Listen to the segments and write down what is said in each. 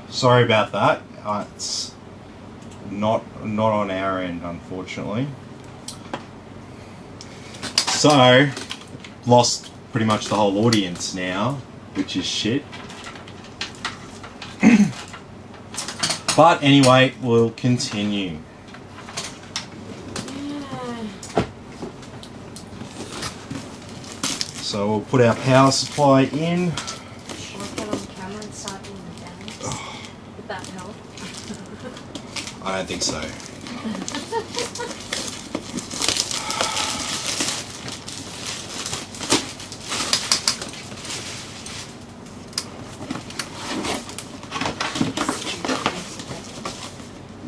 Sorry about that. It's not on our end, unfortunately. So, lost pretty much the whole audience now, which is shit. But anyway, we'll continue. So we'll put our power supply in. Shall I get on camera and start doing the dance? Would that help? I don't think so.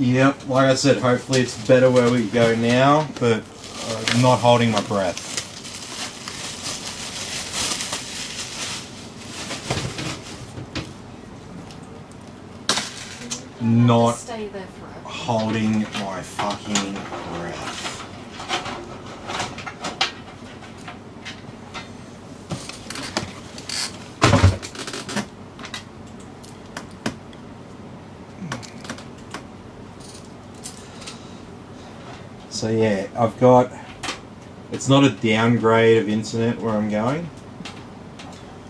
Yep, like I said, hopefully it's better where we go now, but I'm not holding my breath. Not stay there forever. Holding my fucking breath. So yeah, I've got, it's not a downgrade of internet where I'm going.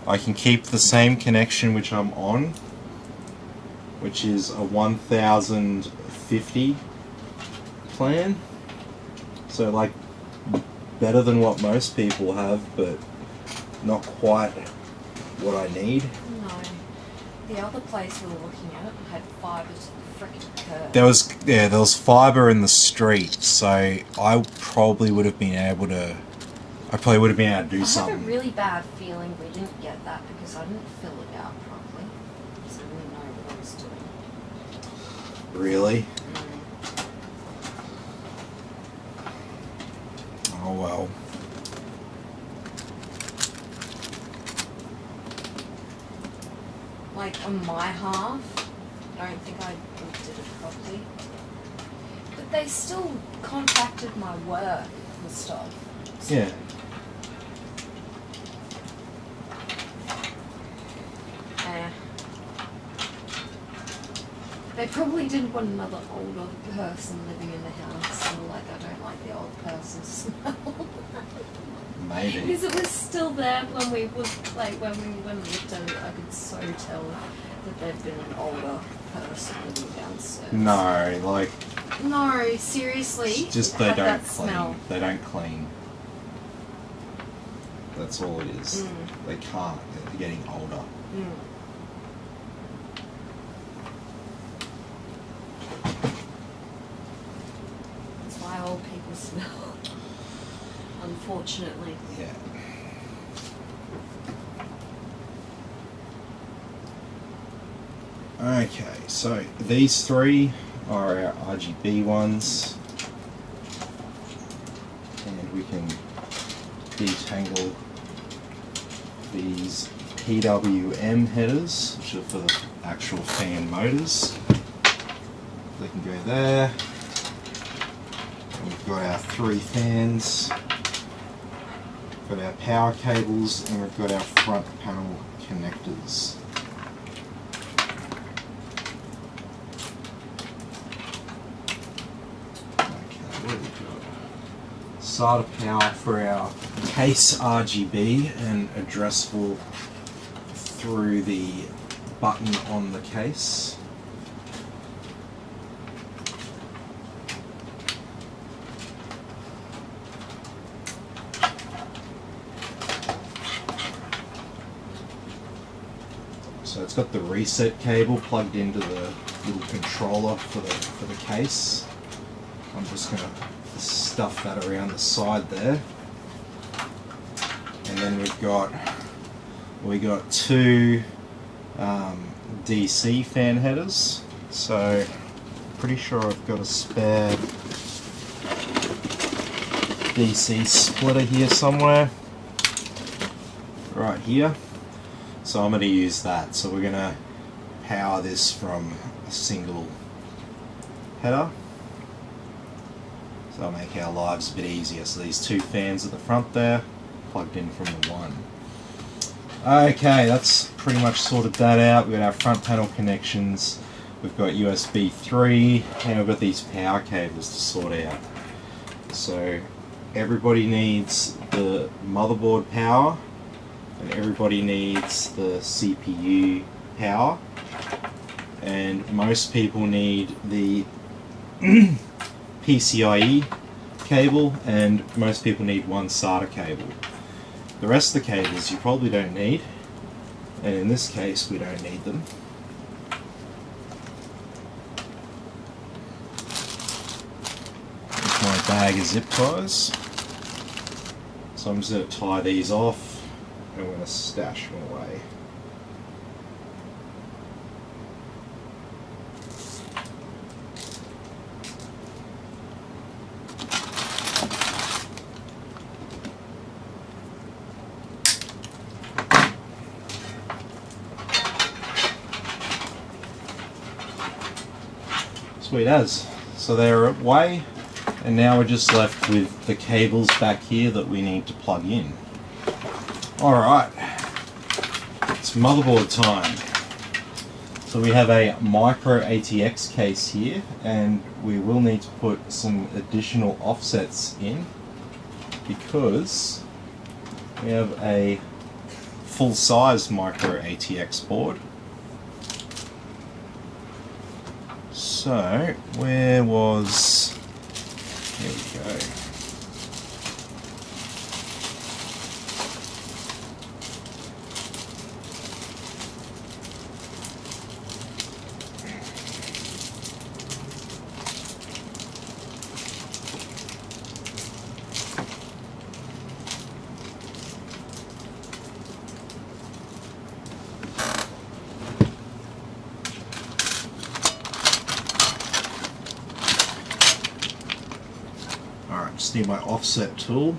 I can keep the same connection which I'm on, which is a 1050 plan. So like better than what most people have, but not quite what I need. No. The other place we were looking at had fibre to the frickin' curb. There was fibre in the street, so I probably would have been able to do something. I have a really bad feeling we didn't get that because I didn't fill it out properly. So I didn't know what I was doing. Really? Oh well. Like on my half, I don't think I did it properly. But they still contacted my work and stuff. So Yeah. They probably didn't want another older person living in the house. So like, I don't like the old person smell. Maybe. Because it was still there when we was like when we looked at it, I could so tell that there'd been an older person living downstairs. No, like No, seriously. it's just it they had don't that clean. smell. They don't clean. That's all it is. They can't. They're getting older. That's why old people smell. Unfortunately. Yeah. Okay, so these three are our RGB ones, and we can detangle these PWM headers, which are for the actual fan motors. They can go there. And we've got our three fans, got our power cables, and we've got our front panel connectors. SATA power for our case RGB and addressable through the button on the case. So it's got the reset cable plugged into the little controller for the case. I'm just going to stuff that around the side there, and then we got two DC fan headers. So pretty sure I've got a spare DC splitter here somewhere, right here. So I'm going to use that. So we're going to power this from a single header. That'll make our lives a bit easier. So these two fans at the front there, plugged in from the one. Okay, that's pretty much sorted that out. We've got our front panel connections, we've got USB 3, and we've got these power cables to sort out. So everybody needs the motherboard power, and everybody needs the CPU power, and most people need the PCIe cable, and most people need one SATA cable. The rest of the cables you probably don't need, and in this case we don't need them. Here's my bag of zip ties. So I'm just going to tie these off and I'm going to stash them away. Sweet as. So they're away, and now we're just left with the cables back here that we need to plug in. Alright, it's motherboard time. So we have a micro ATX case here, and we will need to put some additional offsets in because we have a full-size micro ATX board. So, where was... Here we go. Just need my offset tool.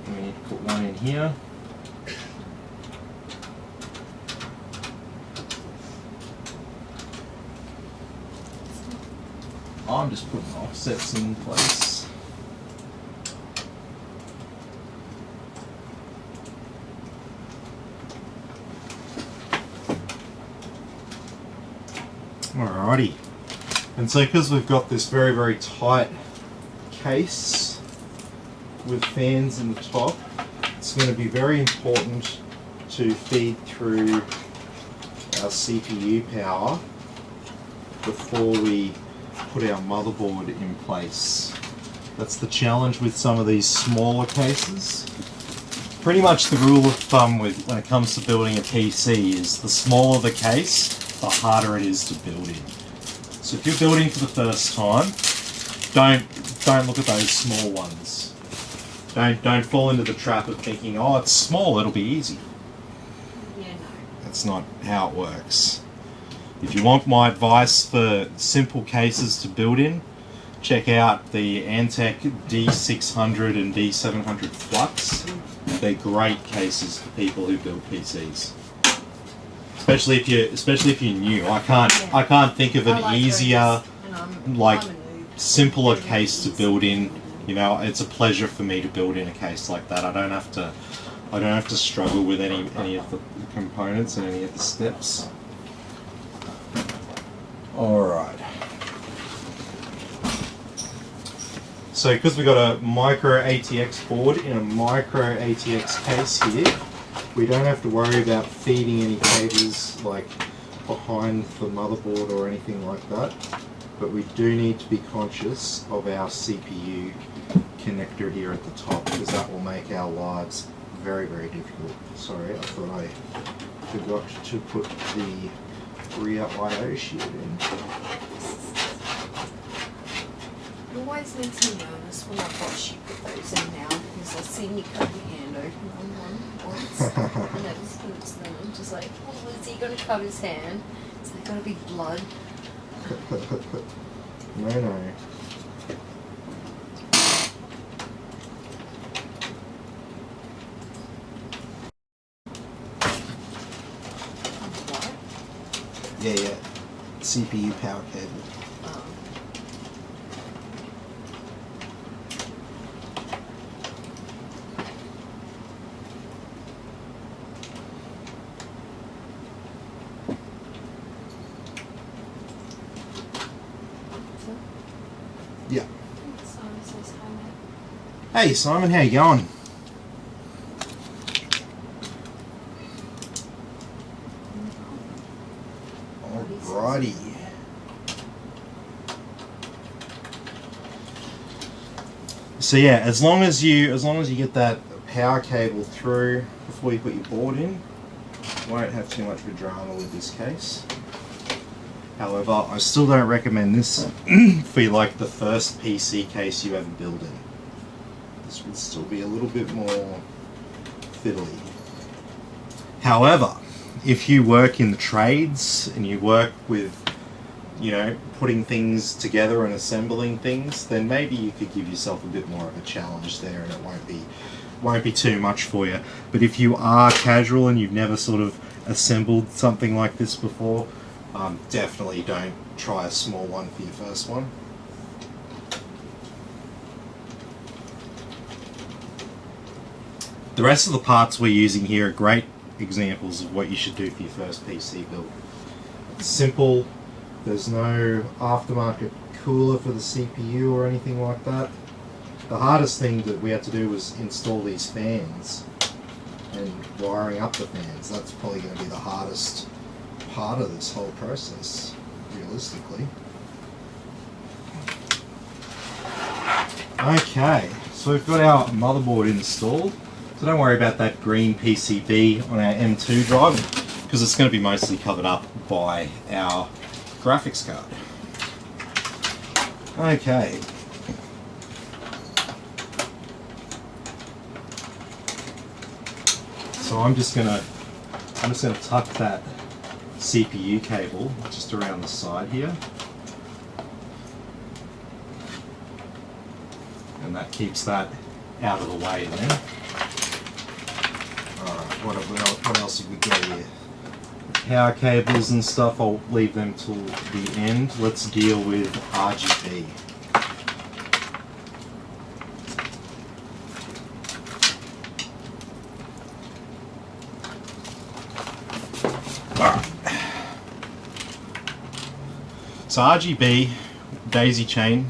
We need to put one in here. I'm just putting offsets in place. Alrighty. And so because we've got this very, very tight case with fans in the top, it's going to be very important to feed through our CPU power before we put our motherboard in place. That's the challenge with some of these smaller cases. Pretty much the rule of thumb when it comes to building a PC is the smaller the case, the harder it is to build in. So if you're building for the first time, don't look at those small ones. Don't fall into the trap of thinking, oh, it's small, it'll be easy. Yeah, no. That's not how it works. If you want my advice for simple cases to build in, check out the Antec D600 and D700 Flux. They're great cases for people who build PCs. Especially if you're new. I can't think of an easier, simpler case to build in. You know, it's a pleasure for me to build in a case like that. I don't have to struggle with any of the components and any of the steps. Alright. So because we've got a micro ATX board in a micro ATX case here, we don't have to worry about feeding any cables like behind the motherboard or anything like that. But we do need to be conscious of our CPU connector here at the top, because that will make our lives very, very difficult. Sorry, I thought I forgot to put the rear I/O shield in. It always makes me nervous when I watch you put those in now, because I've seen you cut your hand open on one once. I never spooks them. I'm just like, oh, is he going to cut his hand? Is there going to be blood? No. What? Yeah. CPU power cable. Yeah. Simon says hi, mate. Hey Simon, how you going? Alrighty. So yeah, as long as you get that power cable through before you put your board in, you won't have too much of a drama with this case. However, I still don't recommend this for like the first PC case you ever build in. This would still be a little bit more fiddly. However, if you work in the trades and you work with, you know, putting things together and assembling things, then maybe you could give yourself a bit more of a challenge there, and it won't be too much for you. But if you are casual and you've never sort of assembled something like this before, definitely don't try a small one for your first one. The rest of the parts we're using here are great examples of what you should do for your first PC build. It's simple, there's no aftermarket cooler for the CPU or anything like that. The hardest thing that we had to do was install these fans and wiring up the fans. That's probably going to be the hardest part of this whole process, realistically. Okay, so we've got our motherboard installed. So don't worry about that green PCB on our M2 drive, because it's going to be mostly covered up by our graphics card. Okay. So I'm just gonna tuck that CPU cable just around the side here, and that keeps that out of the way then. What else have we got here? Power cables and stuff, I'll leave them till the end. Let's deal with RGB. Alright. So RGB Daisy Chain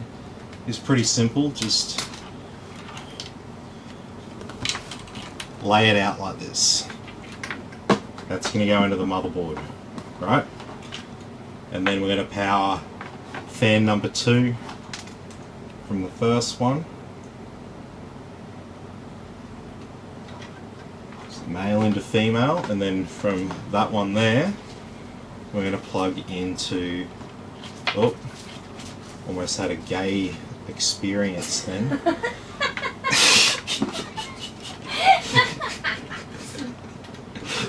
is pretty simple, just lay it out like this. That's going to go into the motherboard, right? And then we're going to power fan number 2 from the first one. So male into female, and then from that one there, we're going to plug into, oh, almost had a gay experience then.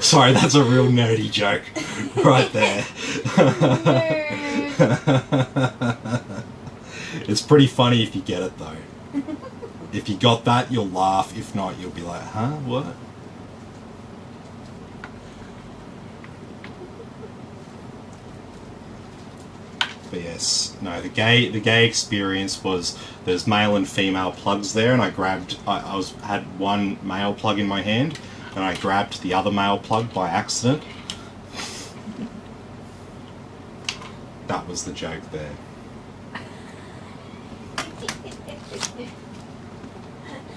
Sorry, that's a real nerdy joke right there. It's pretty funny if you get it though. If you got that, you'll laugh. If not, you'll be like, huh, what? But yes, no, the gay experience was there's male and female plugs there, and I had one male plug in my hand, and I grabbed the other male plug by accident. That was the joke there.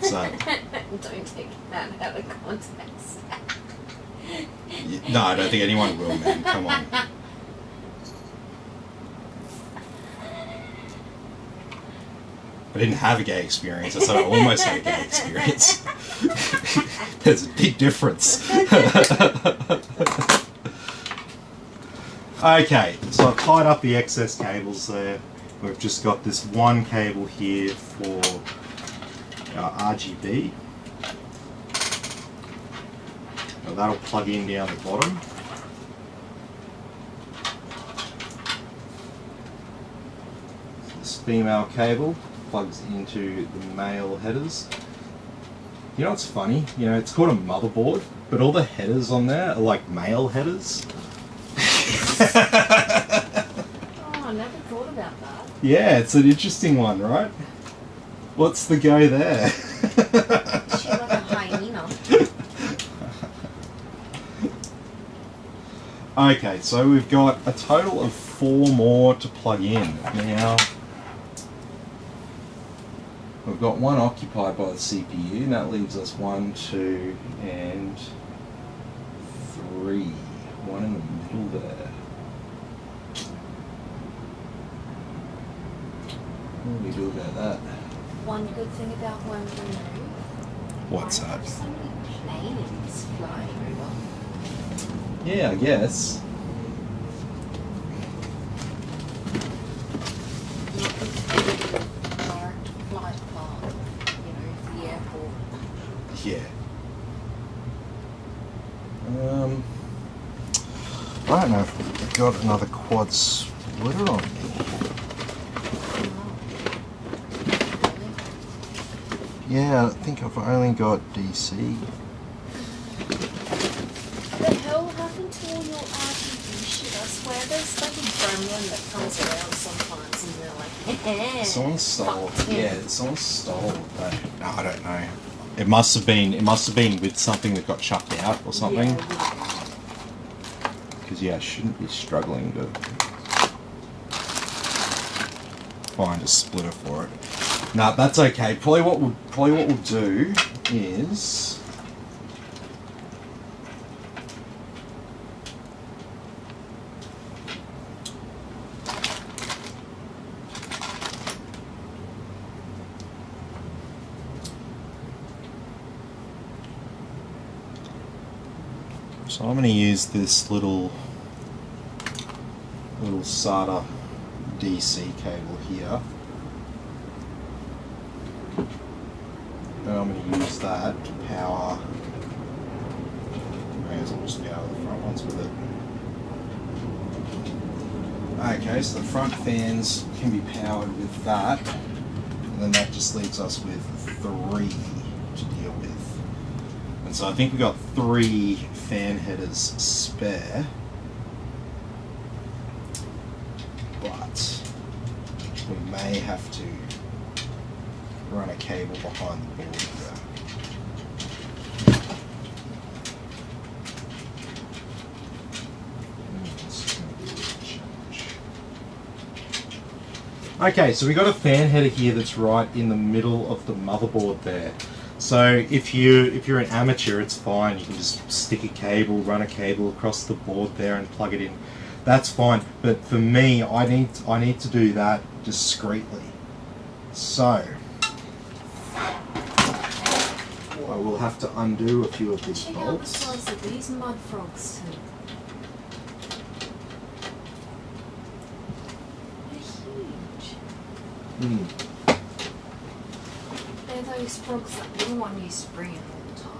So, don't take that out of context. No, I don't think anyone will, man. Come on. I didn't have a gay experience. I said I almost had a gay experience. There's a big difference. Okay, so I've tied up the excess cables there. We've just got this one cable here for our RGB. Now that'll plug in down the bottom. So this female cable plugs into the male headers. You know what's funny? You know, it's called a motherboard, but all the headers on there are like male headers. Oh, I never thought about that. Yeah, it's an interesting one, right? What's the go there? She's like a hyena. Okay, so we've got a total of 4 more to plug in. Now, We've got one occupied by the CPU, and that leaves us 1, 2, and 3. One in the middle there. What do we do about that? One good thing about one remove. What's I that? have so many planes flying over. Yeah, I guess. Direct flight path, the airport. Yeah. I don't know if I've got another quad splitter on me. Yeah, I think I've only got DC. The hell happened to all your RGB shit? I swear there's like a gremlin that comes around sometimes and they're like, Someone stole. fuck him. Yeah, someone stole that. No, I don't know. It must have been with something that got chucked out or something. Because I shouldn't be struggling to find a splitter for it. No, that's okay. Probably what we'll do is so I'm going to use this little SATA DC cable here. And I'm going to use that to power. May as well just power the front ones with it. Okay, so the front fans can be powered with that, and then that just leaves us with 3 to deal with. And so I think we've got 3 fan headers spare, but we may have to run a cable behind the board here. Okay, so we've got a fan header here that's right in the middle of the motherboard there. So if you're an amateur, it's fine. You can just stick a cable, run a cable across the board there and plug it in. That's fine. But for me, I need to do that discreetly. So I will have to undo a few of these Check out the bolts. size of these mud frogs too. They're huge. They're those frogs that we want you springing all the time.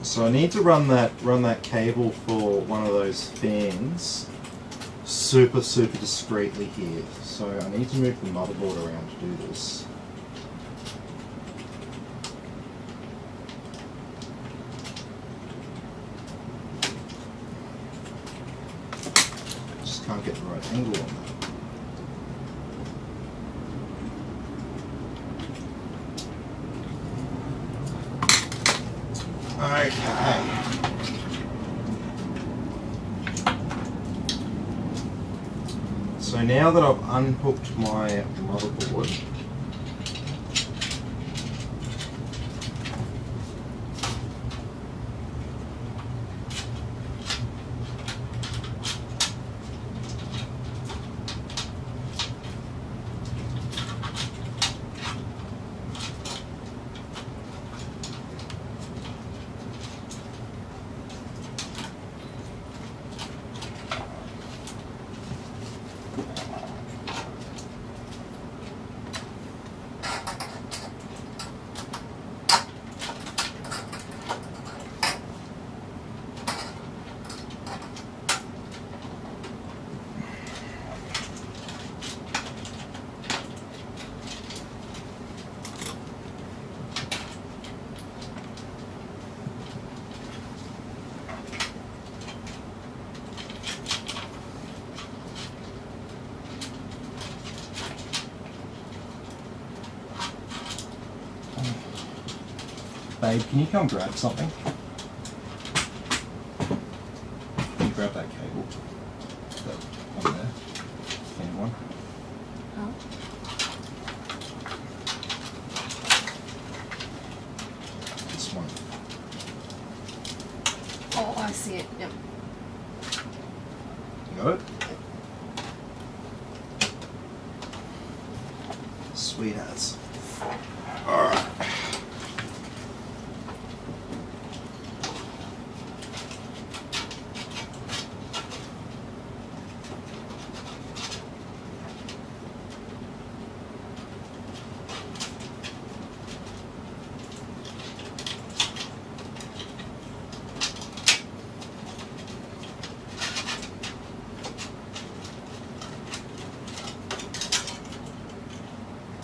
So I need to run that cable for one of those fans super discreetly here. So I need to move the motherboard around to do this. Just can't get the right angle on that. Okay. So now that I've unhooked my motherboard, Babe, can you come grab something? Can you grab that cable? That one there. Fan one. Oh. This one. Oh, I see it. Yep. You got it? Sweet as. Alright.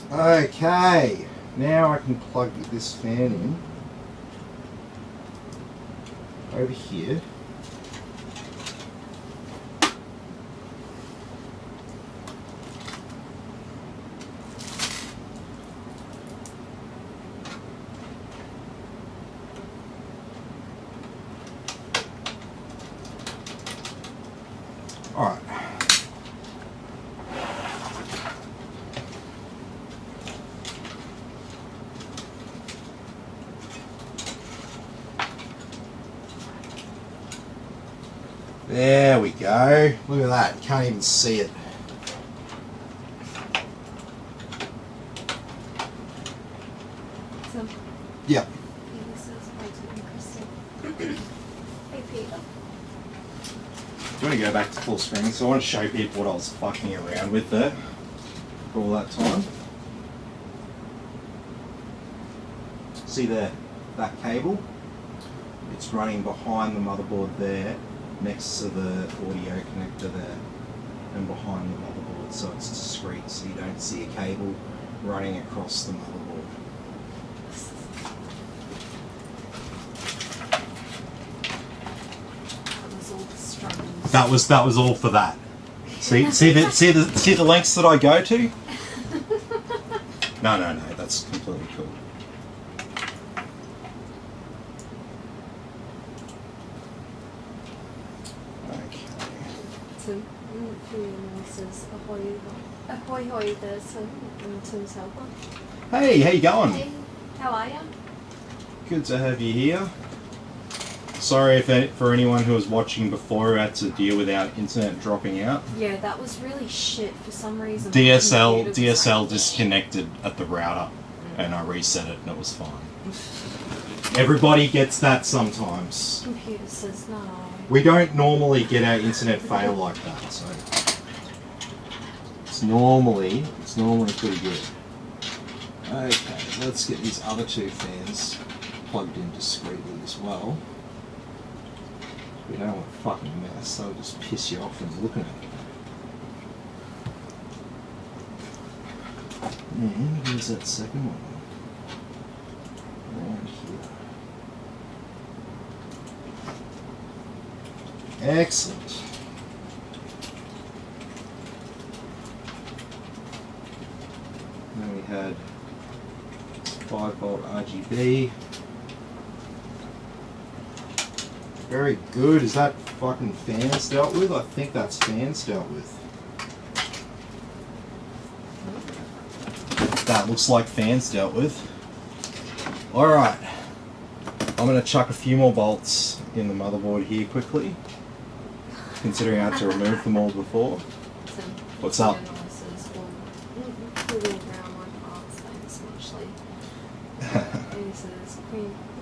Okay, now I can plug this fan in over here. All right. There we go. Look at that. You can't even see it. So, Yep. this is way too interesting. Hey, Peter. Do you want to go back to full screen? So I want to show people what I was fucking around with there for all that time. See there, that cable? It's running behind the motherboard there, next to the audio connector there, and behind the motherboard, so it's discrete, so you don't see a cable running across the motherboard. That was all the struggles. That was all for that. See the lengths that I go to? No, that's completely cool. Ahoy there, so Tim's helper. Hey, how you going? Hey, how are you? Good to have you here. Sorry for anyone who was watching before who had to deal with our internet dropping out. Yeah, that was really shit for some reason. DSL disconnected at the router, and I reset it and it was fine. Everybody gets that sometimes. Computer says no. We don't normally get our internet fail like that, so it's normally pretty good. Okay, let's get these other two fans plugged in discreetly as well. We don't want a fucking mess, they'll just piss you off from looking at it. And here's that second one. Around here. Excellent. Then we had 5-volt RGB. Very good. Is that fucking fans dealt with? I think that's fans dealt with. That looks like fans dealt with. Alright. I'm going to chuck a few more bolts in the motherboard here quickly, considering I had to remove them all before. What's up?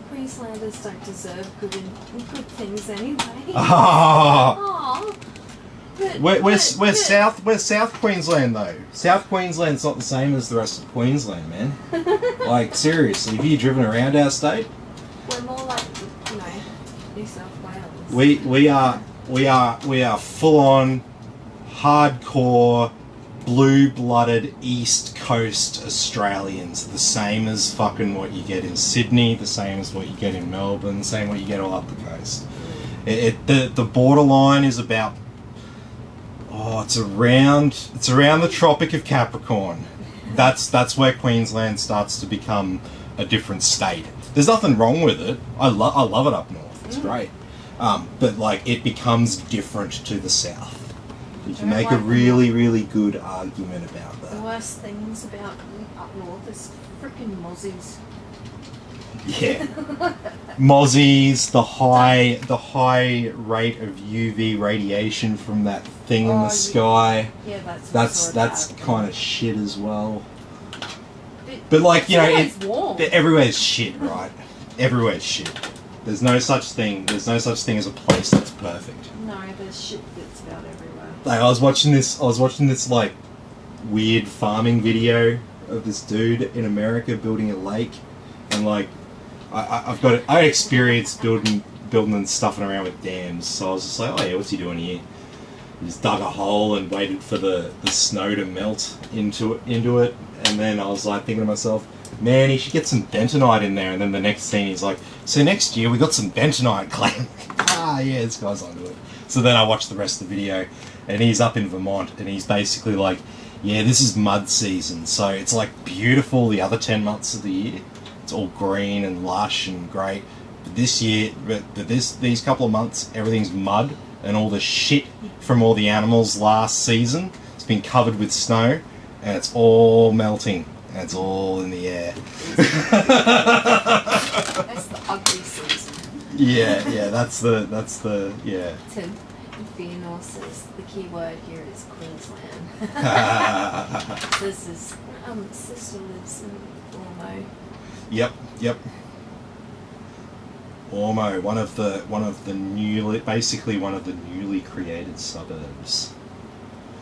Queenslanders don't deserve good things anyway. Oh. We're South Queensland though. South Queensland's not the same as the rest of Queensland, man. Like seriously, have you driven around our state? We're more like, New South Wales. We are full on hardcore blue-blooded East Coast Australians, the same as fucking what you get in Sydney, the same as what you get in Melbourne, the same what you get all up the coast. The borderline is about it's around the Tropic of Capricorn. That's where Queensland starts to become a different state. There's nothing wrong with it. I love it up north. It's great. But like it becomes different to the south. You can make a really, really good argument about that. The worst things about up north is freaking mozzies. Yeah, mozzies, the high rate of UV radiation from that thing in the sky. Yeah, that's kind of shit as well. But like everywhere's shit, right? Everywhere's shit. There's no such thing as a place that's perfect. No, there's shit that's about everywhere. Like I was watching this like weird farming video of this dude in America building a lake, and like I experienced building and stuffing around with dams, so I was just like, oh yeah, what's he doing here? He just dug a hole and waited for the snow to melt into it, and then I was like thinking to myself, man, he should get some bentonite in there. And then the next scene he's like, so next year we got some bentonite claim. Yeah, this guy's onto it. So then I watched the rest of the video, and he's up in Vermont, and he's basically like, yeah, this is mud season, so it's like beautiful the other 10 months of the year. It's all green and lush and great. But this year, these couple of months, everything's mud, and all the shit from all the animals last season, it's been covered with snow, and it's all melting, and it's all in the air. That's the ugly season. Yeah, that's the yeah. Tim, Fiona says the key word here is Queensland. This is sister lives in Ormo. Yep. Ormo, one of the newly created suburbs.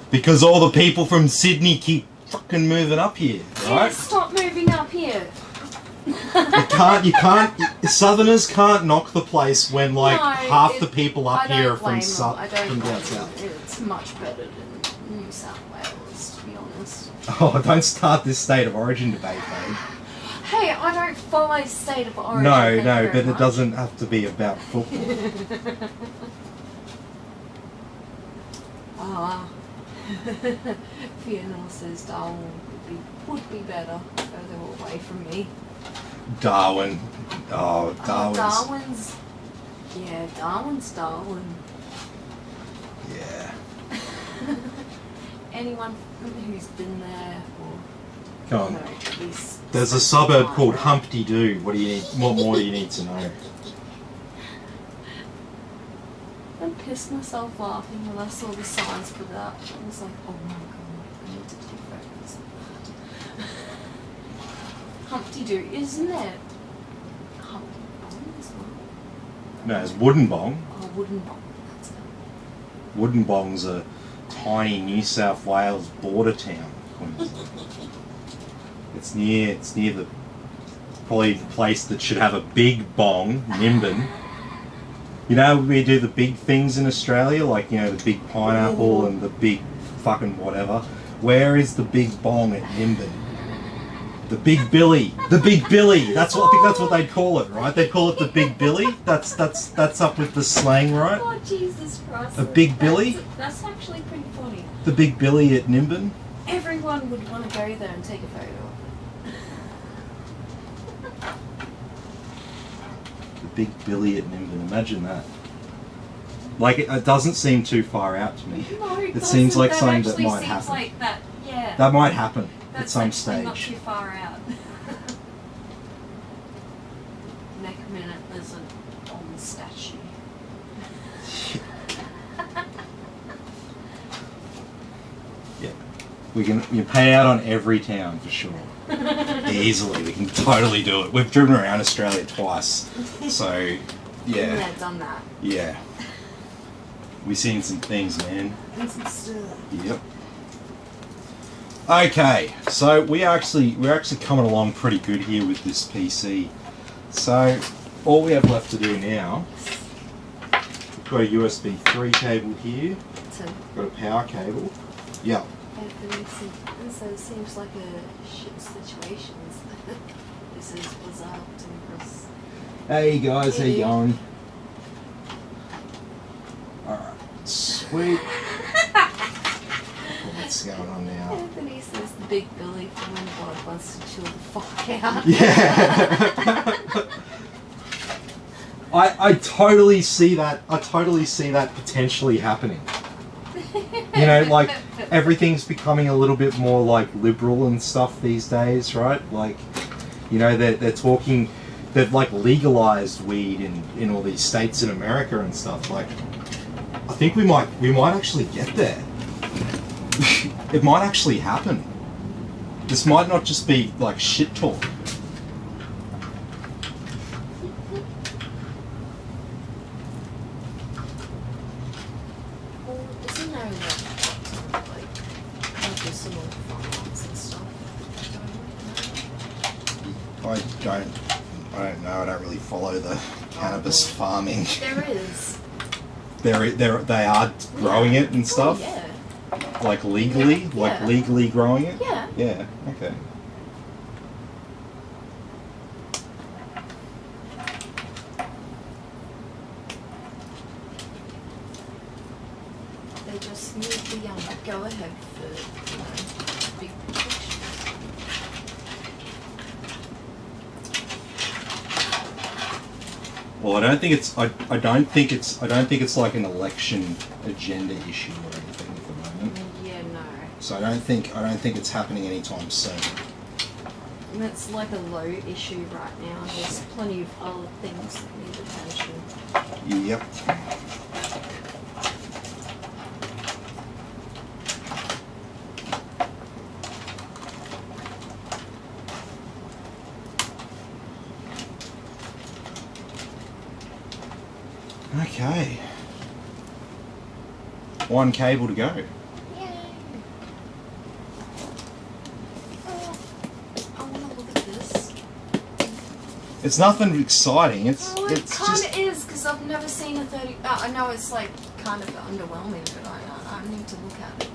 Because all the people from Sydney keep fucking moving up here, right? Yeah, stop moving up here. You can't. Southerners can't knock the place when like half the people up here are from down south. It's much better than New South Wales, to be honest. Oh, don't start this state of origin debate, babe. Hey, I don't follow state of origin. No, but it doesn't have to be about football. Fiona says Darwin would be better further away from me. Darwin. Oh, Darwin's Darwin. Yeah. Anyone who's been there or Come on. There's a suburb called Humpty Doo. What more do you need to know? I pissed myself laughing when I saw the signs for that. I was like, oh my god, I need to take photos of that. Humpty Doo, isn't it? Humpty Bong as well? No, it's Wooden Bong. Oh, Wooden Bong, that's it. Wooden Bong's a tiny New South Wales border town. It's near probably the place that should have a big bong, Nimbin. You know, we do the big things in Australia, like, you know, the big pineapple and the big fucking whatever. Where is the big bong at Nimbin? The Big Billy. The Big Billy. I think that's what they'd call it, right? They'd call it the Big Billy. That's up with the slang, right? Oh, Jesus Christ. A Big Billy? That's actually pretty funny. The Big Billy at Nimbin. Everyone would want to go there and take a photo. The Big Billy at Nimbin. Imagine that. Like, it doesn't seem too far out to me. No, it seems like something that might happen. Like that, yeah. That might happen That's at some actually not stage. too far out. Neck minute isn't on the statue. Yeah. You pay out on every town for sure. Easily. We can totally do it. We've driven around Australia twice. So, yeah. Yeah, done that. Yeah. We've seen some things, man. And some stuff. Yep. Okay, so we're actually coming along pretty good here with this PC. So all we have left to do now, we've got a USB 3 cable here. We've got a power cable. Yep. And so it seems like a shit situation. This is bizarre to us. Hey guys, how you going? Alright, sweet. What's going on now? Anthony says the Big Billy from when God wants to chill the fuck out. Yeah. I totally see that. I totally see that potentially happening. You know, like everything's becoming a little bit more like liberal and stuff these days, right? Like, you know, they're talking, they've like legalized weed in all these states in America and stuff. Like, I think we might actually get there. It might actually happen. This might not just be like shit talk. I don't know. I don't really follow the cannabis farming. There is. They are growing it and stuff. Oh, yeah. Like legally, like legally growing it. Yeah. Yeah. Okay. They just need the go ahead for big protection. Well, I don't think it's like an election agenda issue or anything at the moment. Yeah, no. So I don't think it's happening anytime soon. And it's like a low issue right now. There's plenty of other things that need attention. Yep. Okay. One cable to go. Yay! Oh, I want to look at this. It's nothing exciting. It's Oh, it it's kind just of is, because I've never seen a 30... I know it's like kind of underwhelming, but I need to look at it.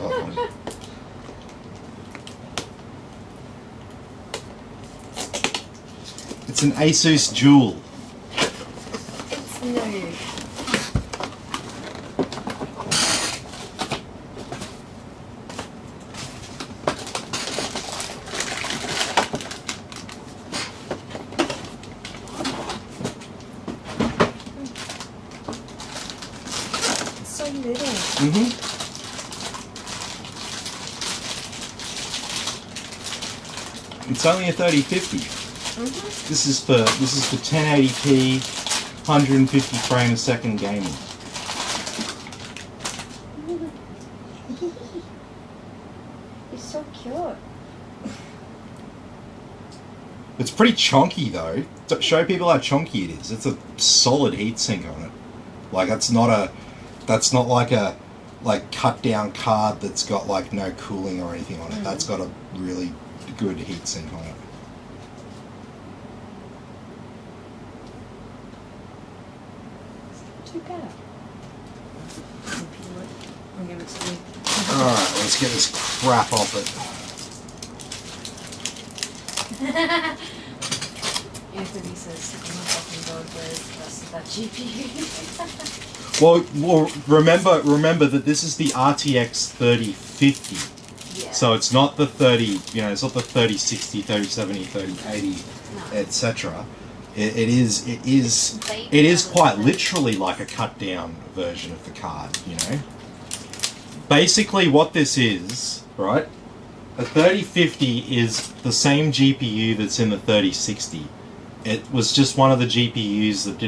God. It's an Asus Dual. It's new. It's so little. Mm-hmm. It's only a 3050. Mm-hmm. This is for 1080p, 150 frame a second gaming. It's so cute. It's pretty chonky though. To show people how chonky it is. It's a solid heatsink on it. Like that's not like a cut down card that's got like no cooling or anything on it. That's got a really good heatsink on it. Too bad. I'll give it to you. Alright, let's get this crap off it. Anthony says, "I'm not fucking God, where's the rest of that GPU?" Well, remember that this is the RTX 3050. Yeah. So it's not the 30, it's not the 3060, 3070, 3080, No. etc. It is quite literally like a cut down version of the card, Basically what this is, right? A 3050 is the same GPU that's in the 3060. It was just one of the GPUs that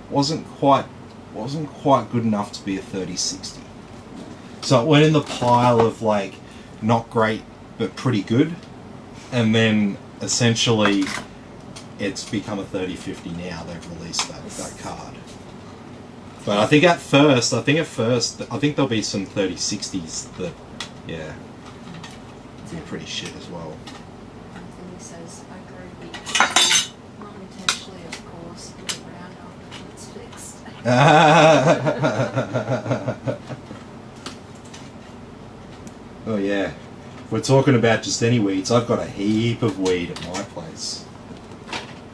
wasn't quite good enough to be a 3060. So it went in the pile of like not great but pretty good, and then essentially it's become a 3050 now. They've released that card. But I think at first there'll be some 3060s that, yeah, be pretty shit as well. Anthony says, "I grow weak." Not intentionally, of course. Look around after it's fixed. Oh yeah. If we're talking about just any weeds, I've got a heap of weed at my place.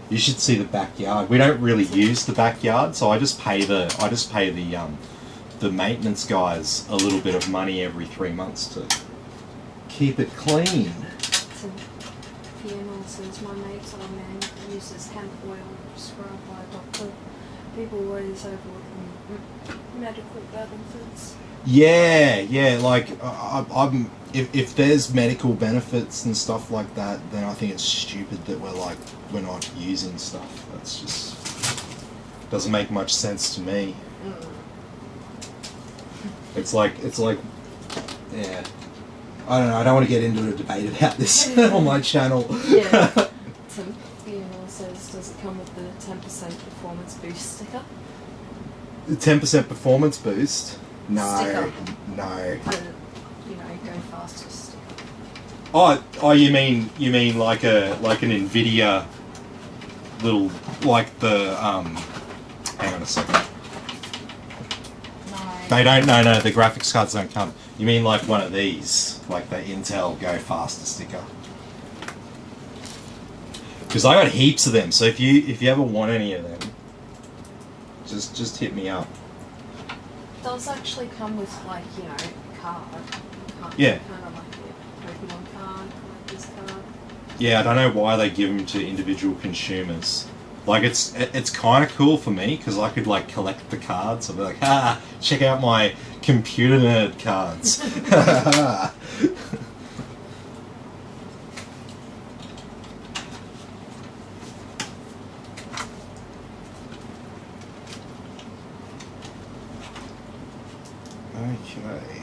You should see the backyard. We don't really use the backyard, so I just pay the the maintenance guys a little bit of money every 3 months to keep it clean. So, Fiona says, my mate's old man uses hemp oil prescribed by a doctor. People always overlook medical benefits. Yeah, like I'm. If there's medical benefits and stuff like that, then I think it's stupid that we're not using stuff. That's just doesn't make much sense to me. It's like, yeah. I don't know. I don't want to get into a debate about this on my channel. Yeah. Tim Fiona says, does it come with the 10% performance boost sticker? The 10% performance boost? No, Sticker. no. Go faster sticker. Oh, you mean like an Nvidia little, like the hang on a second. No. They don't. No, the graphics cards don't come. You mean like one of these, like the Intel Go Faster sticker? Because I got heaps of them. So if you ever want any of them, just hit me up. It does actually come with a card. Yeah. Kind of like a Pokemon card, collector's card. Yeah, I don't know why they give them to individual consumers. Like it's kind of cool for me because I could like collect the cards. I'd be like, check out my computer nerd cards. Okay.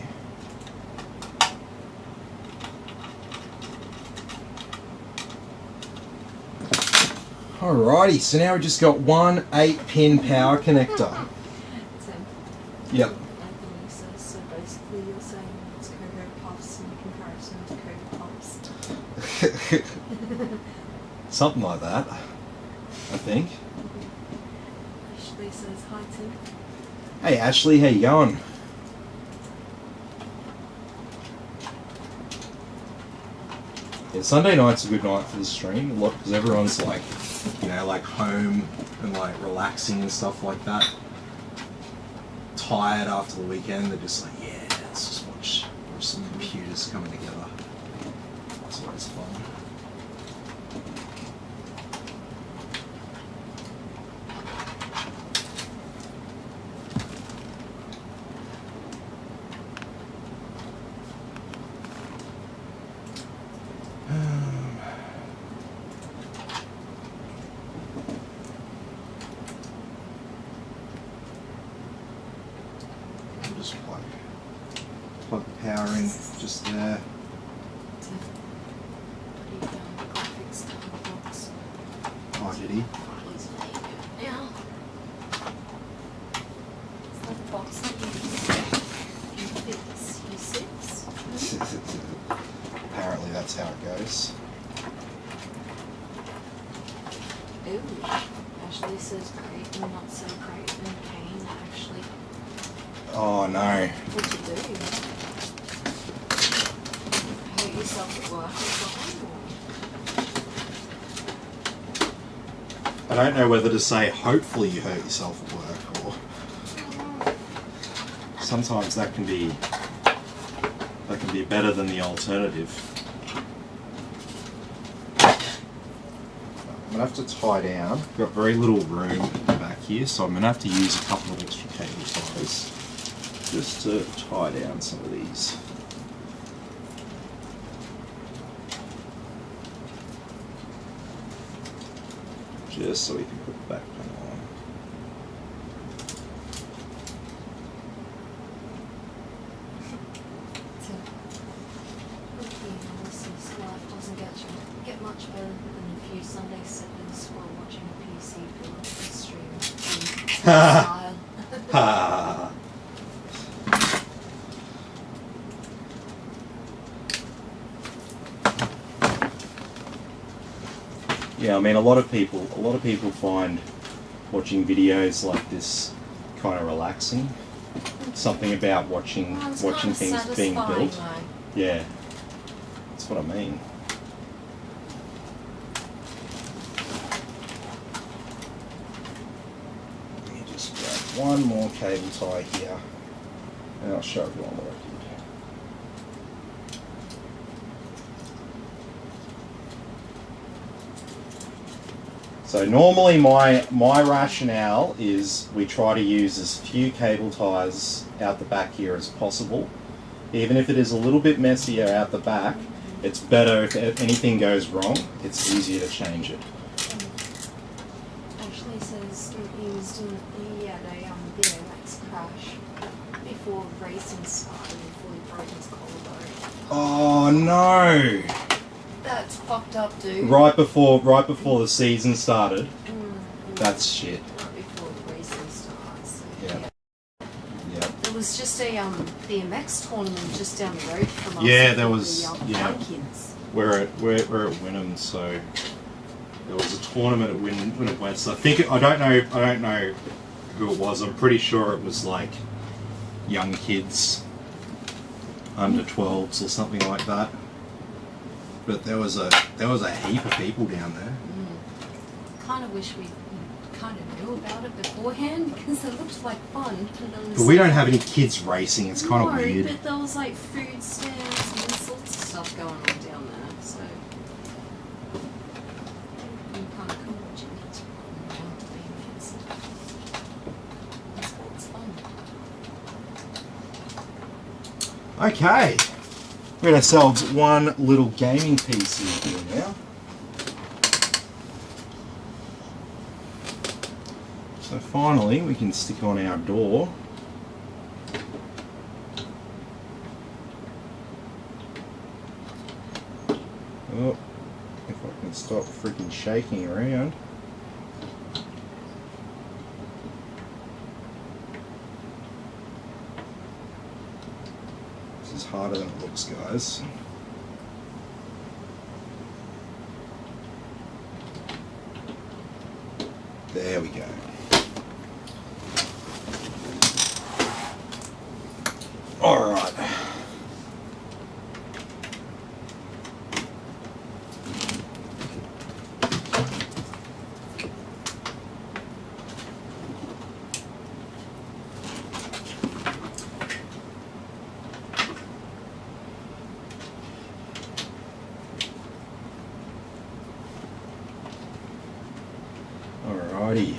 Alrighty, so now we've just got one 8-pin power connector. Yep. Anthony says, so basically you're saying it's Cocoa Puffs in comparison to Cocoa Pops. Something like that, I think. Ashley says, hi Tim. Hey Ashley, how you going? Yeah, Sunday night's a good night for the stream, a lot because everyone's like, like home and like relaxing and stuff like that. Tired after the weekend, they're just like, yeah, let's just watch some computers coming together. It's always fun. Just plug the power in just there. Graphics card box. Oh, did he? He's making it now. It's like a box that fits U6. Apparently that's how it goes. Ooh. Ashley says great and not so great and Kane actually. Oh no. What'd you do? Hurt yourself at work or something? I don't know whether to say hopefully you hurt yourself at work or sometimes that can be better than the alternative. I'm gonna have to tie down. I've got very little room back here, so I'm gonna have to use a couple of extra cable ties just to tie down some of these. Just so we can put the back panel on. Life doesn't get much better than a few Sunday sittings while watching a PC build stream. Style. Ha! Yeah, I mean, a lot of people find watching videos like this kind of relaxing. Something about watching things being built. Though. Yeah, that's what I mean. Let me just grab one more cable tie here. And I'll show everyone what I did. So normally my rationale is we try to use as few cable ties out the back here as possible. Even if it is a little bit messier out the back, it's better if anything goes wrong, it's easier to change it. Actually says he had a BMX crash before racing started, before he broke his collarbone. Oh no! That's fucked up, dude. Right before the season started. That's shit. Right before the racing starts. Yeah. There was just a BMX tournament just down the road from us. Yeah, there was. The young kids. We're at Wynnum, so there was a tournament at Wynnum West. I don't know who it was. I'm pretty sure it was like young kids, under 12s or something like that. But there was a heap of people down there. Kind of wish we kind of knew about it beforehand because it looked like fun. But we don't have any kids racing. It's kind of weird. But there was like food stands and all sorts of stuff going on down there. So you kind of cool watching kids run the BMX. It's fun. Okay. We got ourselves one little gaming PC here now. So finally we can stick on our door. Oh, if I can stop freaking shaking around. This is harder than it looks, guys. There we go. All right. Alrighty.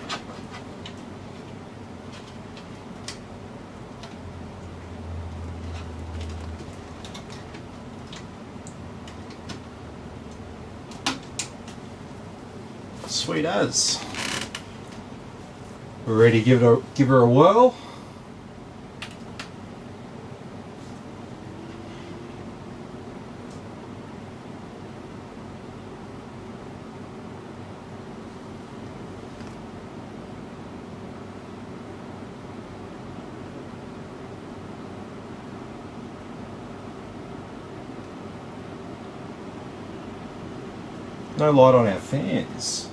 Sweet as. We're ready to give her a whirl. No light on our fans.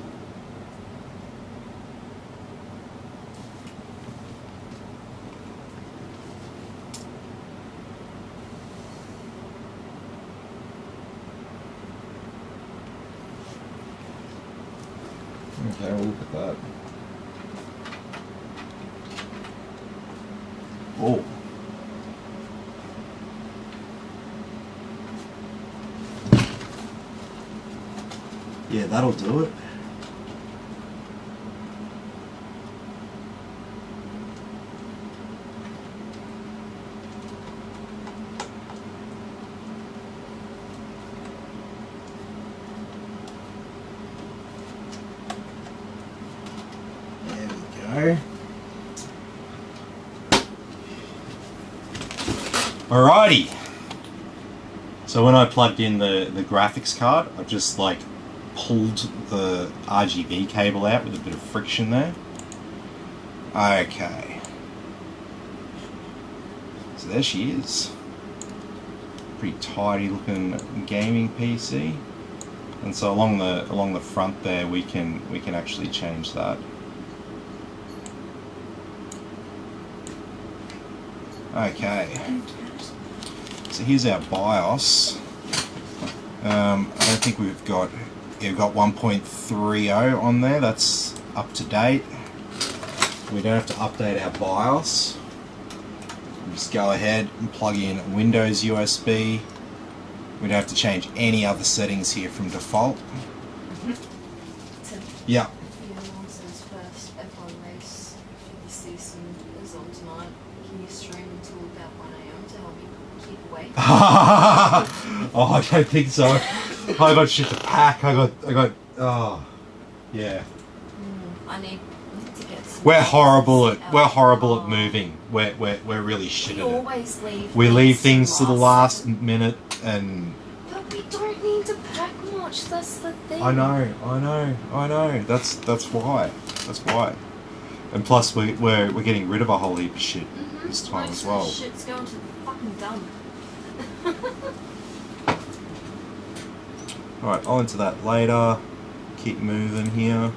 Okay, we'll look at that. Oh. Yeah, that'll do it. There we go. Alrighty. So when I plugged in the graphics card, I just like pulled the RGB cable out with a bit of friction there. Okay. So there she is. Pretty tidy looking gaming PC. And so along the front there we can actually change that. Okay. So here's our BIOS. I don't think we've got 1.30 on there. That's up to date. We don't have to update our BIOS. Just go ahead and plug in Windows USB. We don't have to change any other settings here from default. Yeah. Nonsense first F1 race this season is on tonight. Can you stream until about 1 AM to help me keep awake? Oh, I don't think so. I got shit to pack. I got. Oh, yeah. I need to get some. We're horrible at moving. We're really shit at it. Always leave. We leave things to the last minute, and. But we don't need to pack much. That's the thing. I know. That's why. That's why. And plus, we're getting rid of a whole heap of shit this time as well. Shit's going to the fucking dump. Alright, I'll enter that later. Keep moving here.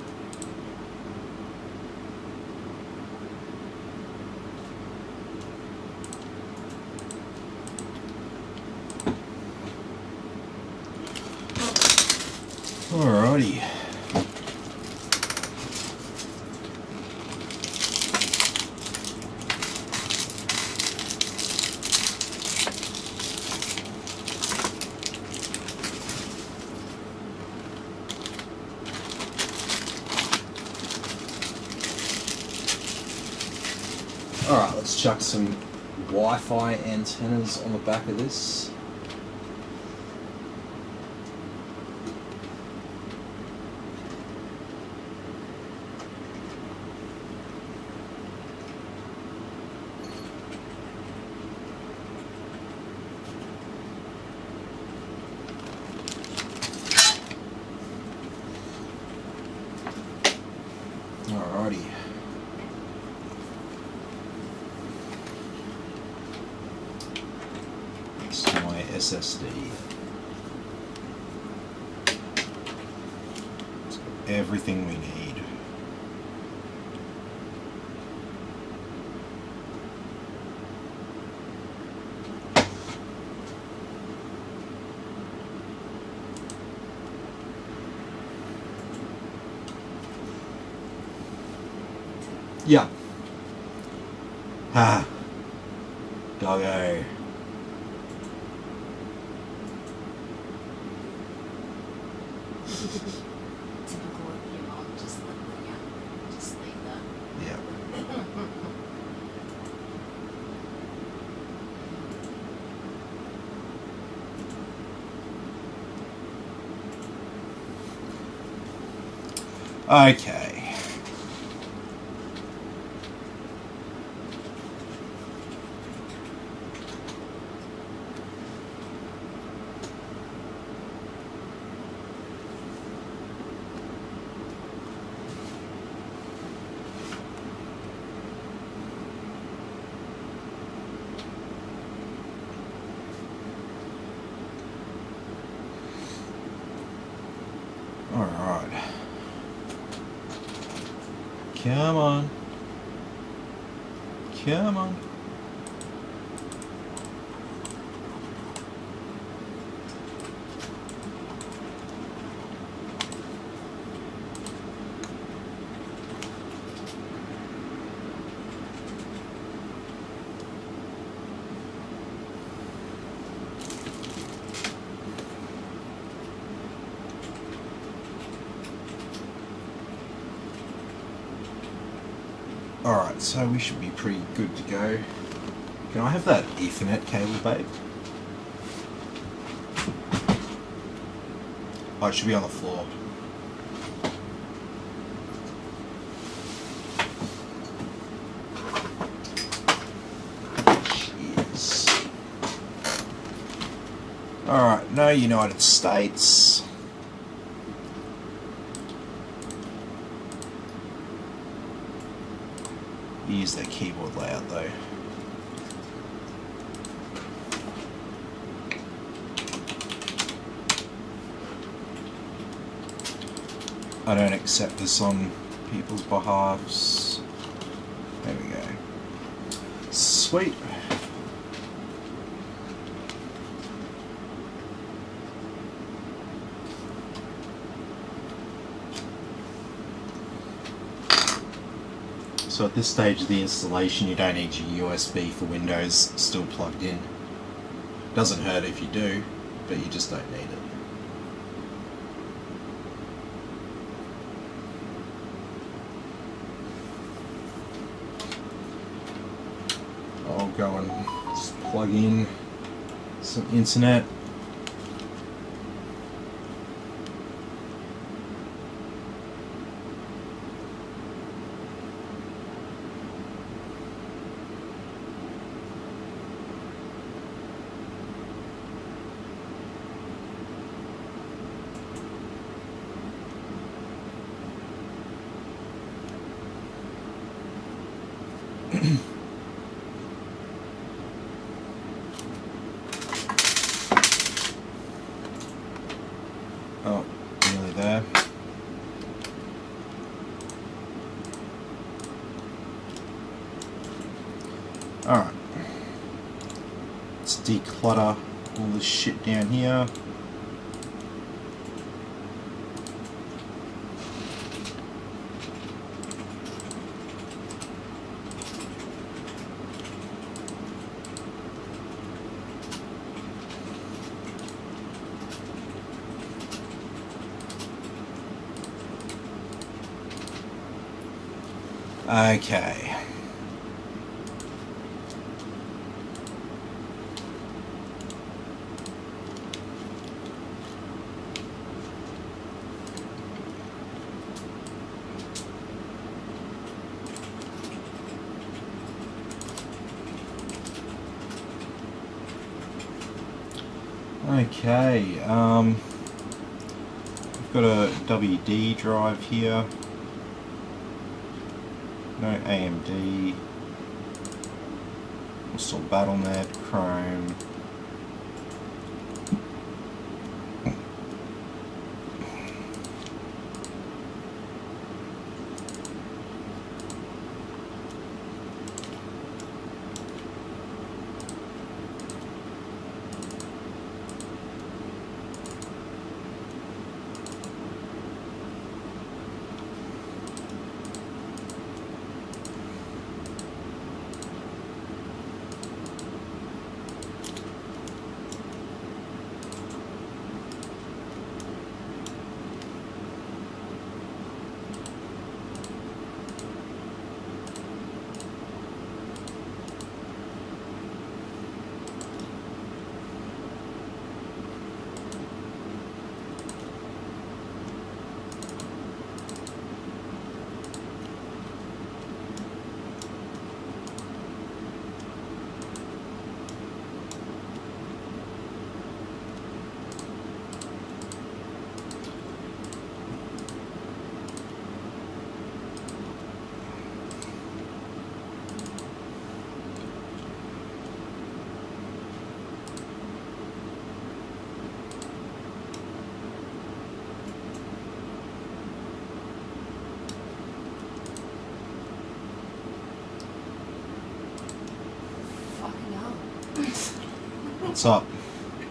Alrighty. Alright, let's chuck some Wi-Fi antennas on the back of this. Alrighty. This is my SSD. It's got everything we need. Yeah. Ah. Doggo. Typical of your mom, just leave that. Yeah. Okay. All right. Come on. Come on. Alright, so we should be pretty good to go. Can I have that Ethernet cable, babe? Oh, it should be on the floor. Cheers. Alright, no United States. Use their keyboard layout though. I don't accept this on people's behalves. There we go. Sweet. So at this stage of the installation, you don't need your USB for Windows still plugged in. Doesn't hurt if you do, but you just don't need it. I'll go and just plug in some internet. Oh, nearly there. Alright. Let's declutter all this shit down here. Okay. Okay, I've got a WD drive here. No AMD. Still BattleNet, Chrome. What's up?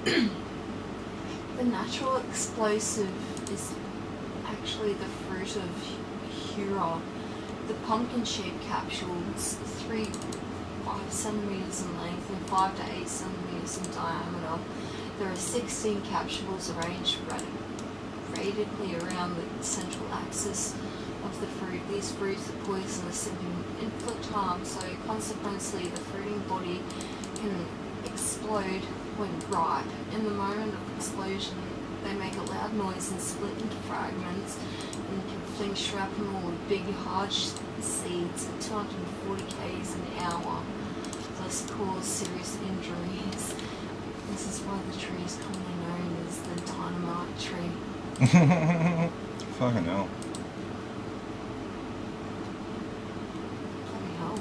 The natural explosive is actually the fruit of Hura. The pumpkin-shaped capsules, 3-5 centimeters in length and 5 to 8 centimeters in diameter. There are 16 capsules arranged radially around the central axis of the fruit. These fruits are poisonous and can inflict harm, so consequently the fruiting body can explode when ripe. In the moment of explosion, they make a loud noise and split into fragments and can fling shrapnel with big hard seeds at 240 k's an hour, thus cause serious injuries. This is why the tree is commonly known as the dynamite tree. Fucking hell. Bloody hell.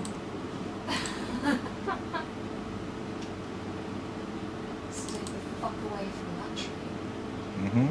Stay the fuck away from that tree. Mm-hmm.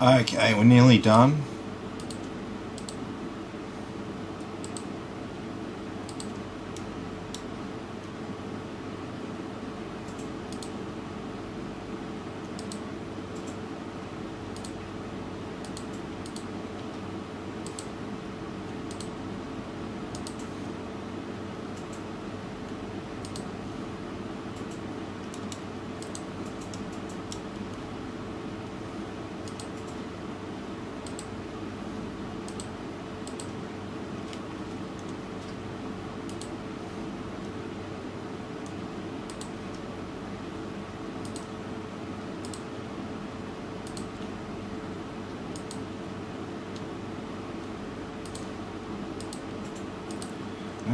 Okay, we're nearly done.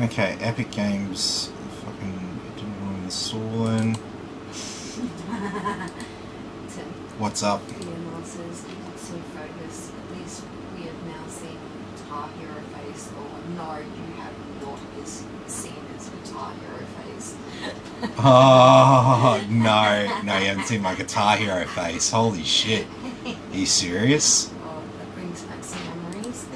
Okay, Epic Games. Fucking didn't want to install then. What's up? Ian says, you look so focused. At least we have now seen Guitar Hero face. Or no, you have not seen his Guitar Hero face. Oh, no, you haven't seen my Guitar Hero face. Holy shit. Are you serious? Oh, that brings back some memories.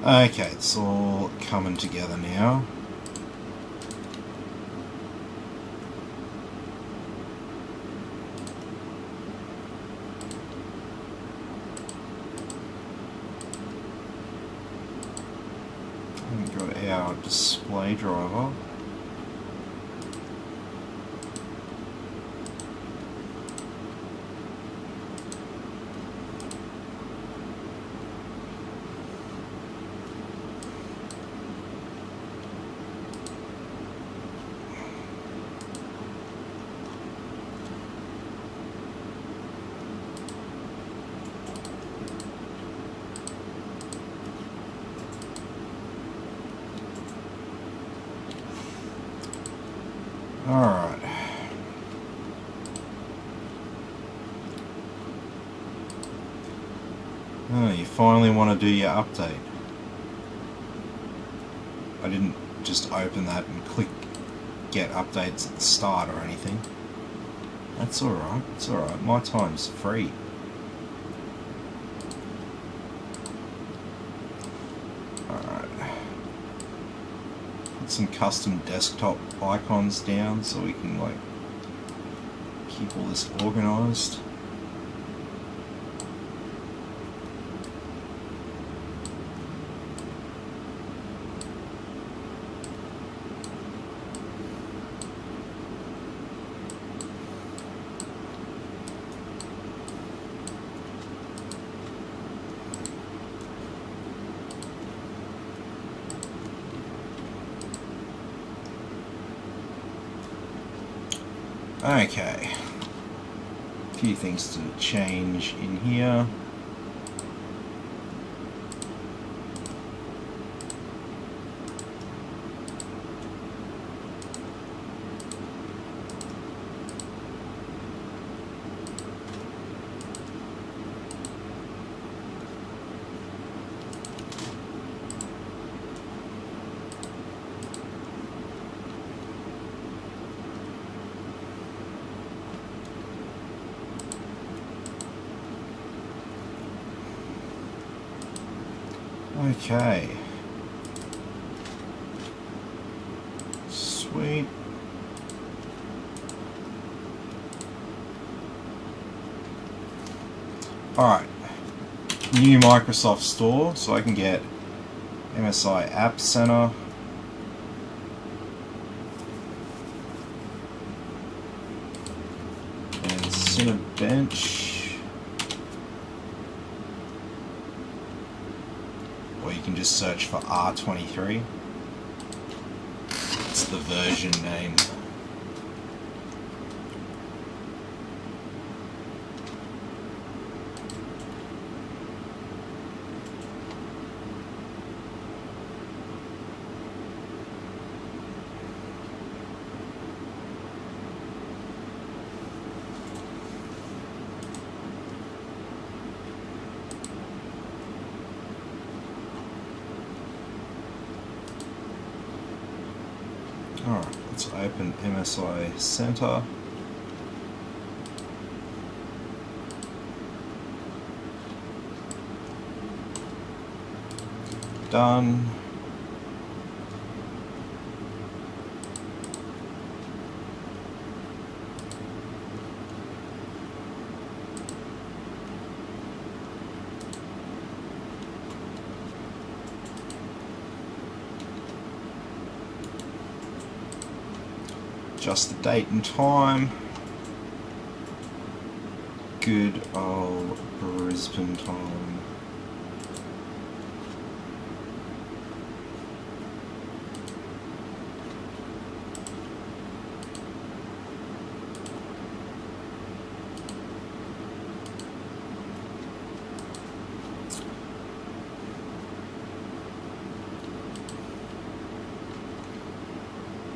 Okay, it's all coming together now. We've got our display driver. Alright. Oh, you finally want to do your update. I didn't just open that and click get updates at the start or anything. That's alright, it's alright. My time's free. Some custom desktop icons down so we can like keep all this organized. Okay, a few things to change in here. Okay. Sweet. Alright. New Microsoft Store, so I can get MSI App Center. And Cinebench. Or you can just search for R23. It's the version name. Alright, let's open MSI Center. Done. Just the date and time. Good old Brisbane time.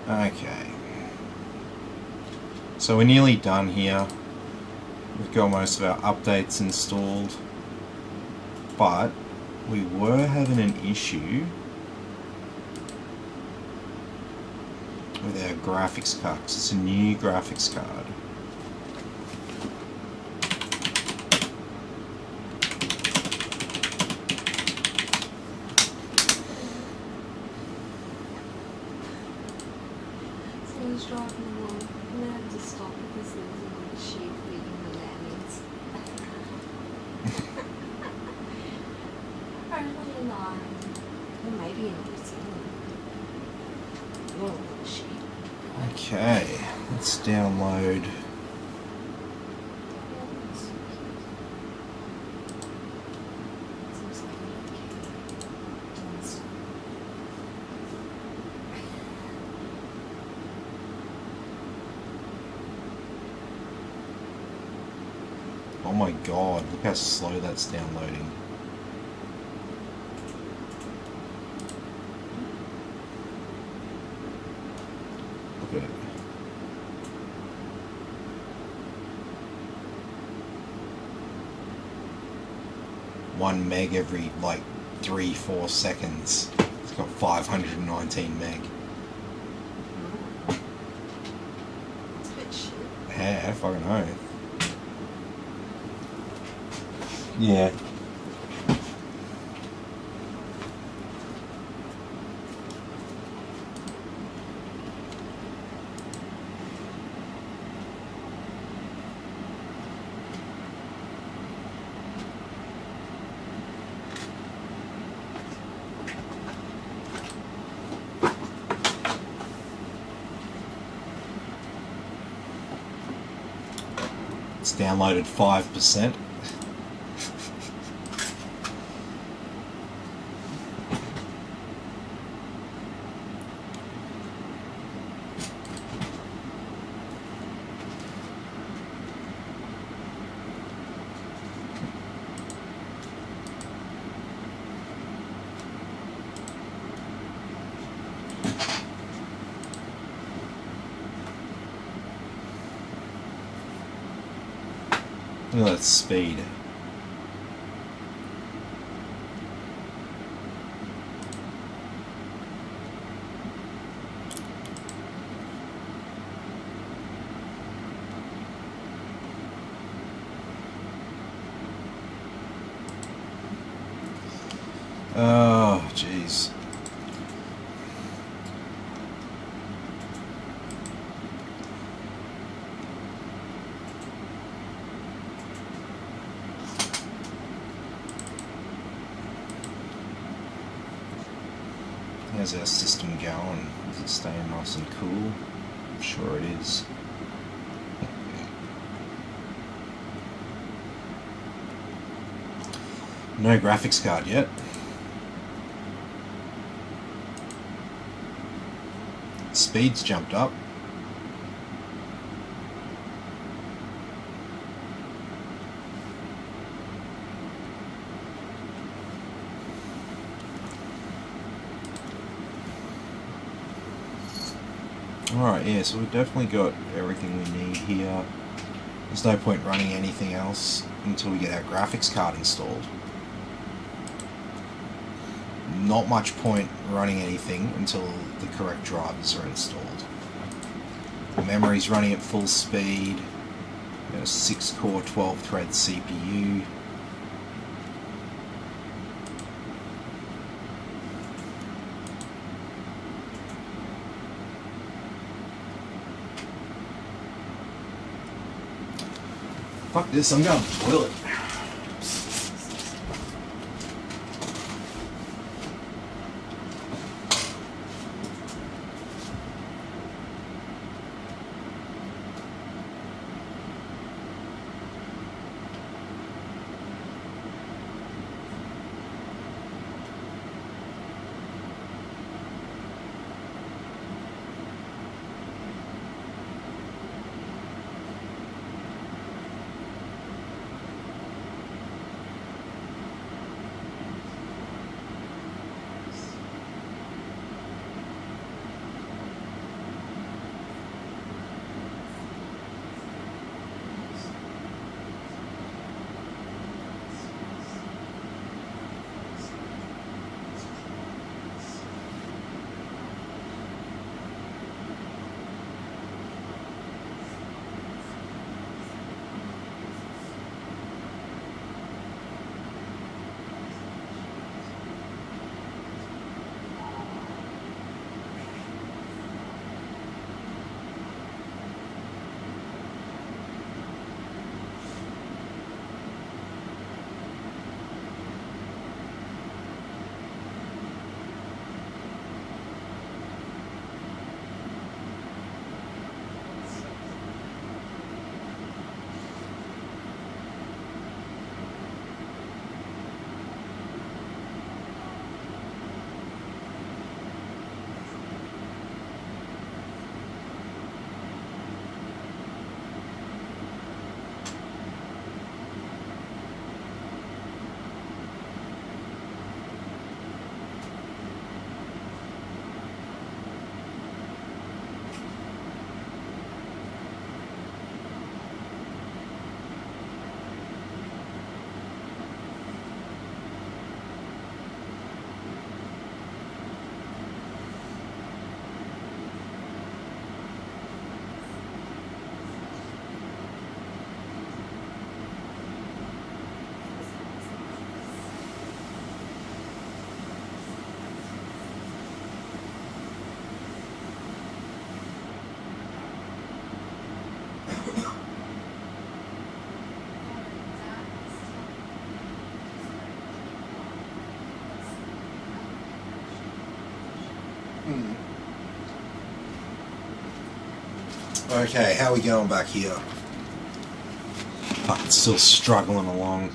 Okay. So we're nearly done here. We've got most of our updates installed, but we were having an issue with our graphics card, 'cause it's a new graphics card. Someone's driving along. I'm gonna have to stop because there's another sheep feeding the lambs. Apparently in Ireland, or maybe in New Zealand. More little sheep. Okay, let's download. Seems like a little kid doing stuff. Oh my god, look how slow that's downloading. Look at it. One meg every like 3-4 seconds. It's got 519 meg. It's a bit shit. Yeah, I fucking know. Yeah. It's downloaded 5%. Look at that speed. Oh, jeez. How's our system going? Is it staying nice and cool? I'm sure it is. No graphics card yet. Speed's jumped up. Alright, yeah, so we've definitely got everything we need here. There's no point running anything else until we get our graphics card installed. not much point running anything until the correct drivers are installed. The memory's running at full speed. Got a 6-core 12-thread CPU. Fuck this, I'm going to the toilet. Okay, how are we going back here? Fuck, it's still struggling along.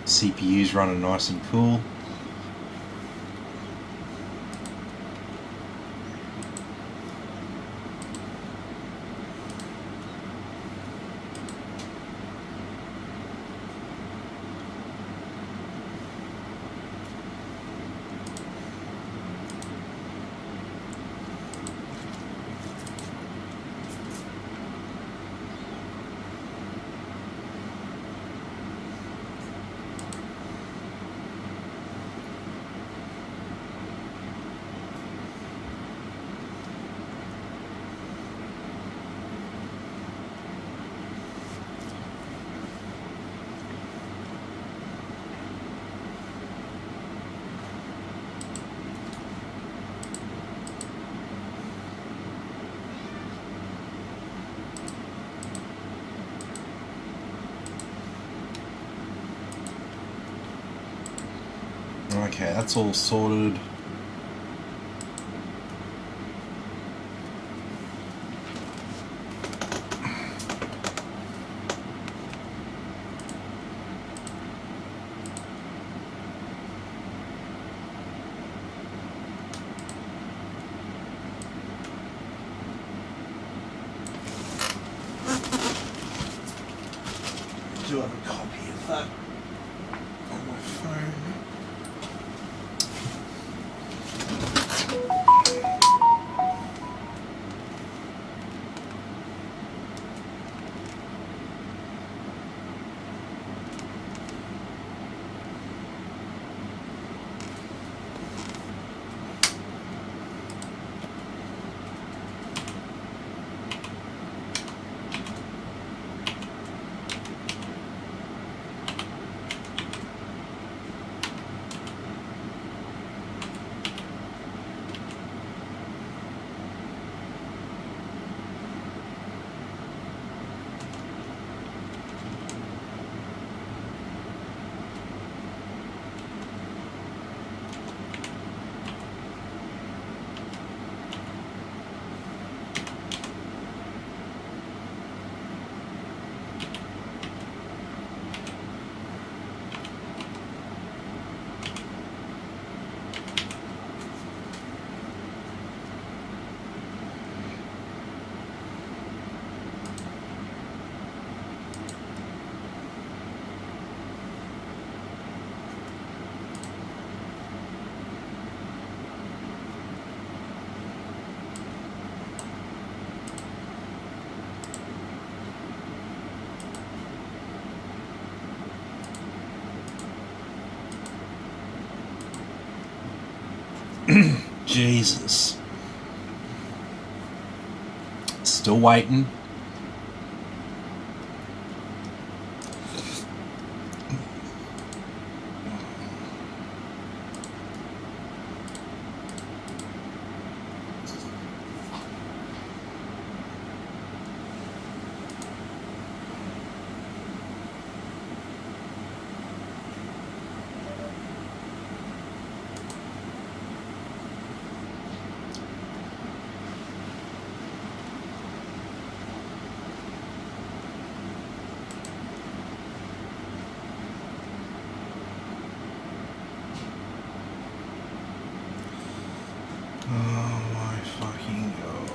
CPU's running nice and cool. Okay, that's all sorted. Do have a copy of that on my phone. Jesus. Still waiting. Oh my fucking god.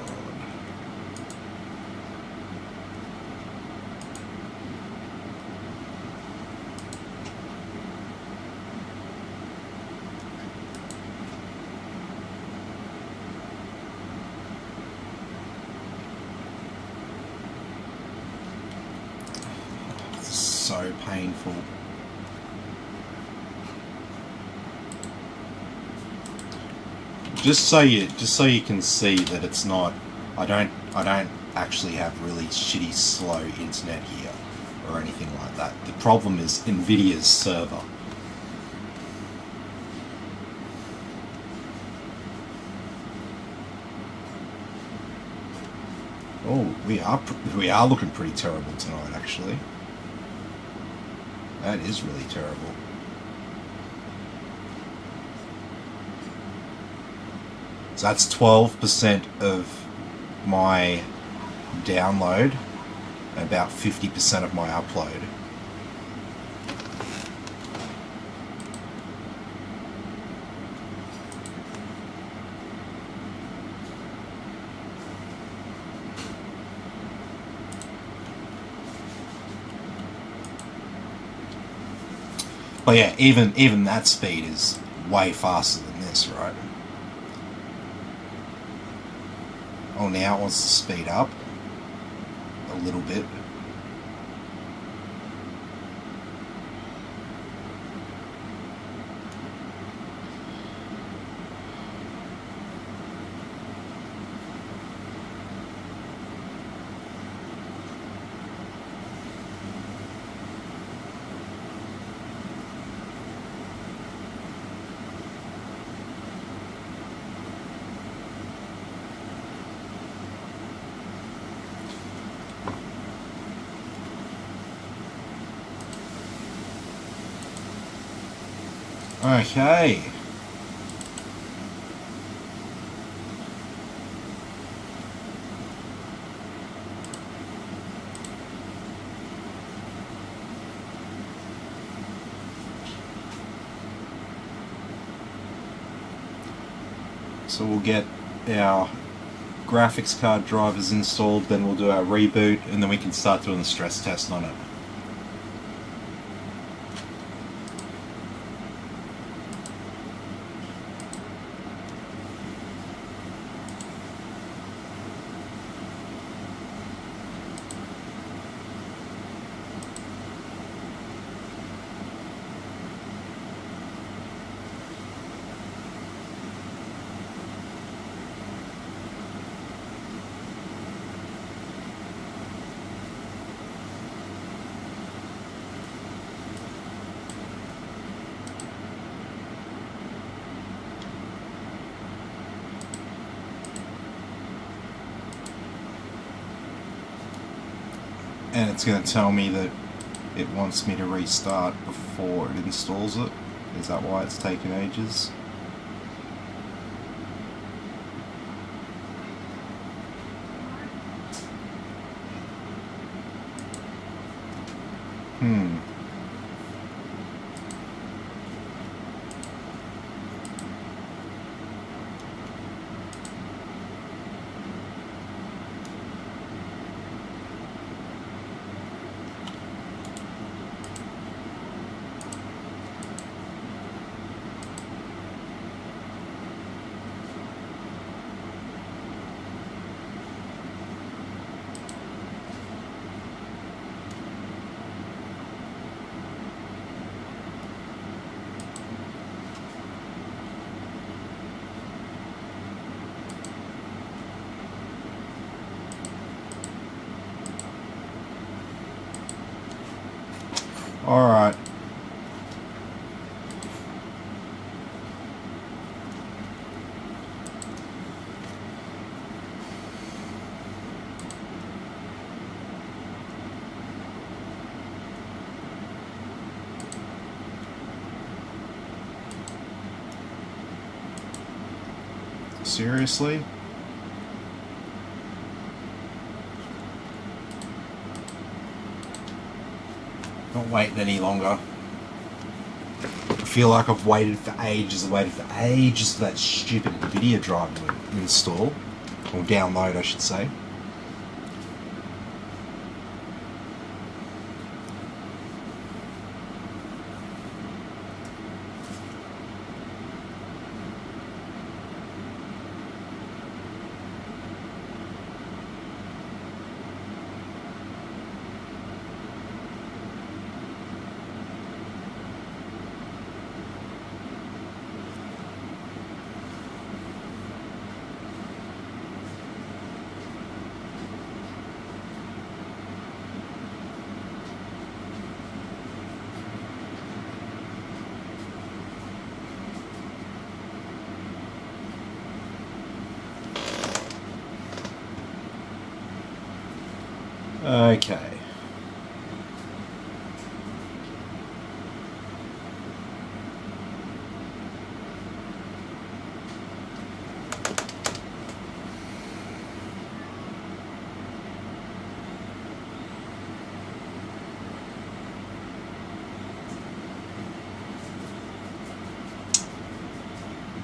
It's so painful. Just so you can see that it's not. I don't actually have really shitty slow internet here or anything like that. The problem is Nvidia's server. Oh, we are looking pretty terrible tonight, actually. That is really terrible. So that's 12% of my download, and about 50% of my upload. But yeah, even that speed is way faster than this, right? Oh, now it wants to speed up a little bit. Okay. So we'll get our graphics card drivers installed, then we'll do our reboot, and then we can start doing the stress test on it. And it's going to tell me that it wants me to restart before it installs it. Is that why it's taken ages? Alright. Seriously? Not waiting any longer. I feel like I've waited for ages for that stupid video drive to install. Or download, I should say. Okay.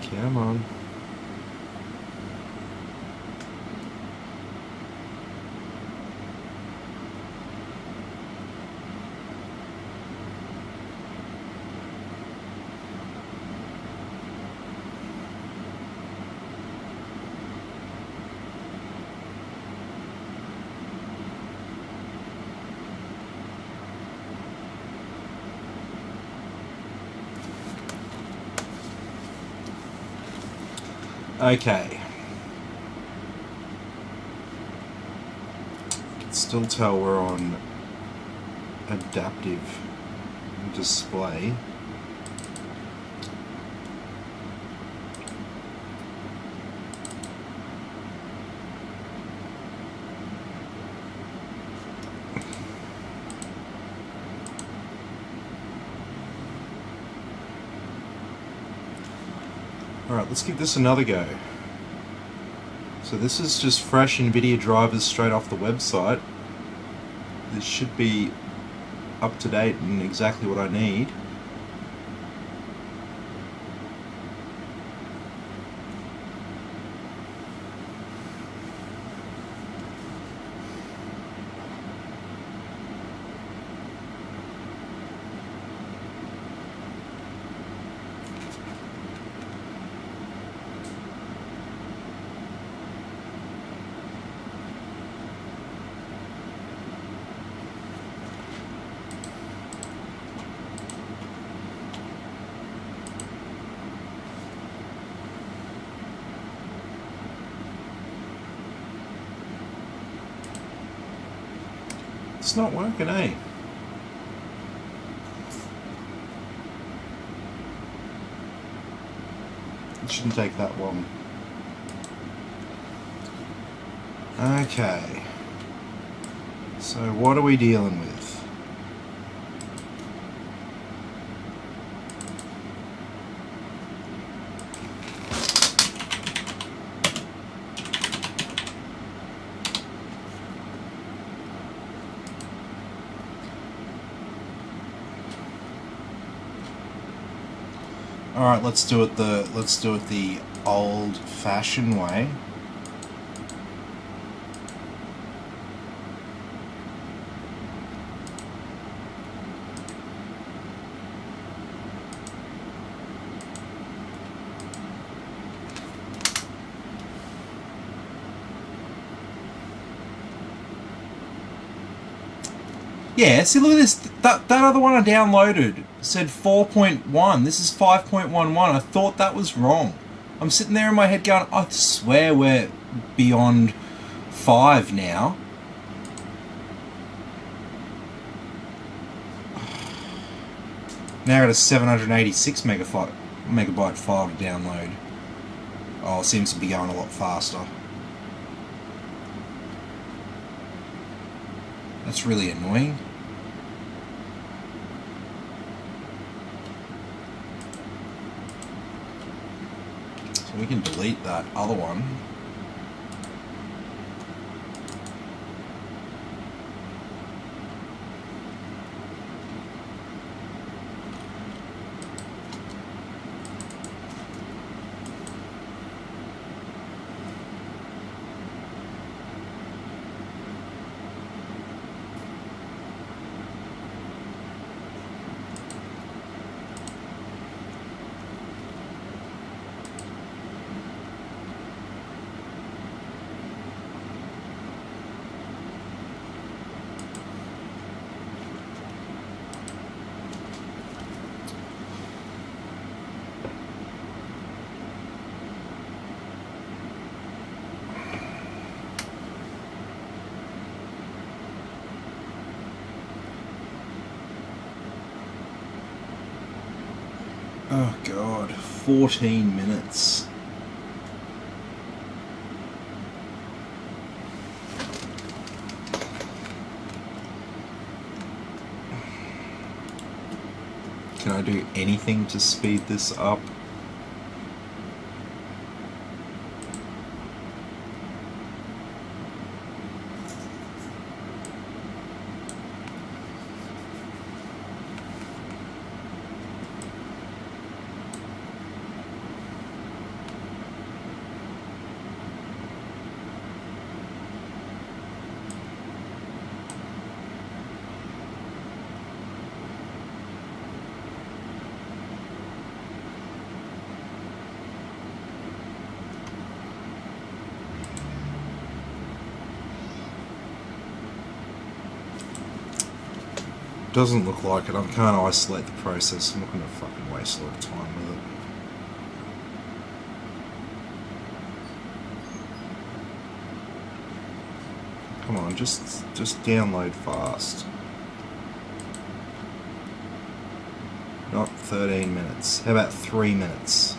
Come on. Okay. Can still tell we're on adaptive display. Alright, let's give this another go. So this is just fresh NVIDIA drivers straight off the website. This should be up to date and exactly what I need. It's not working, eh? It shouldn't take that long. Okay. So what are we dealing with? All right, let's do it the old-fashioned way. Yeah, see, look at this. That other one I downloaded said 4.1. This is 5.11. I thought that was wrong. I'm sitting there in my head going, I swear we're beyond 5 now. Now got a 786 megabyte file to download. Oh, it seems to be going a lot faster. That's really annoying. So we can delete that other one. Oh god, 14 minutes. Can I do anything to speed this up? Doesn't look like it. I can't isolate the process. I'm not going to fucking waste a lot of time with it. Come on, just download fast. Not 13 minutes. How about 3 minutes?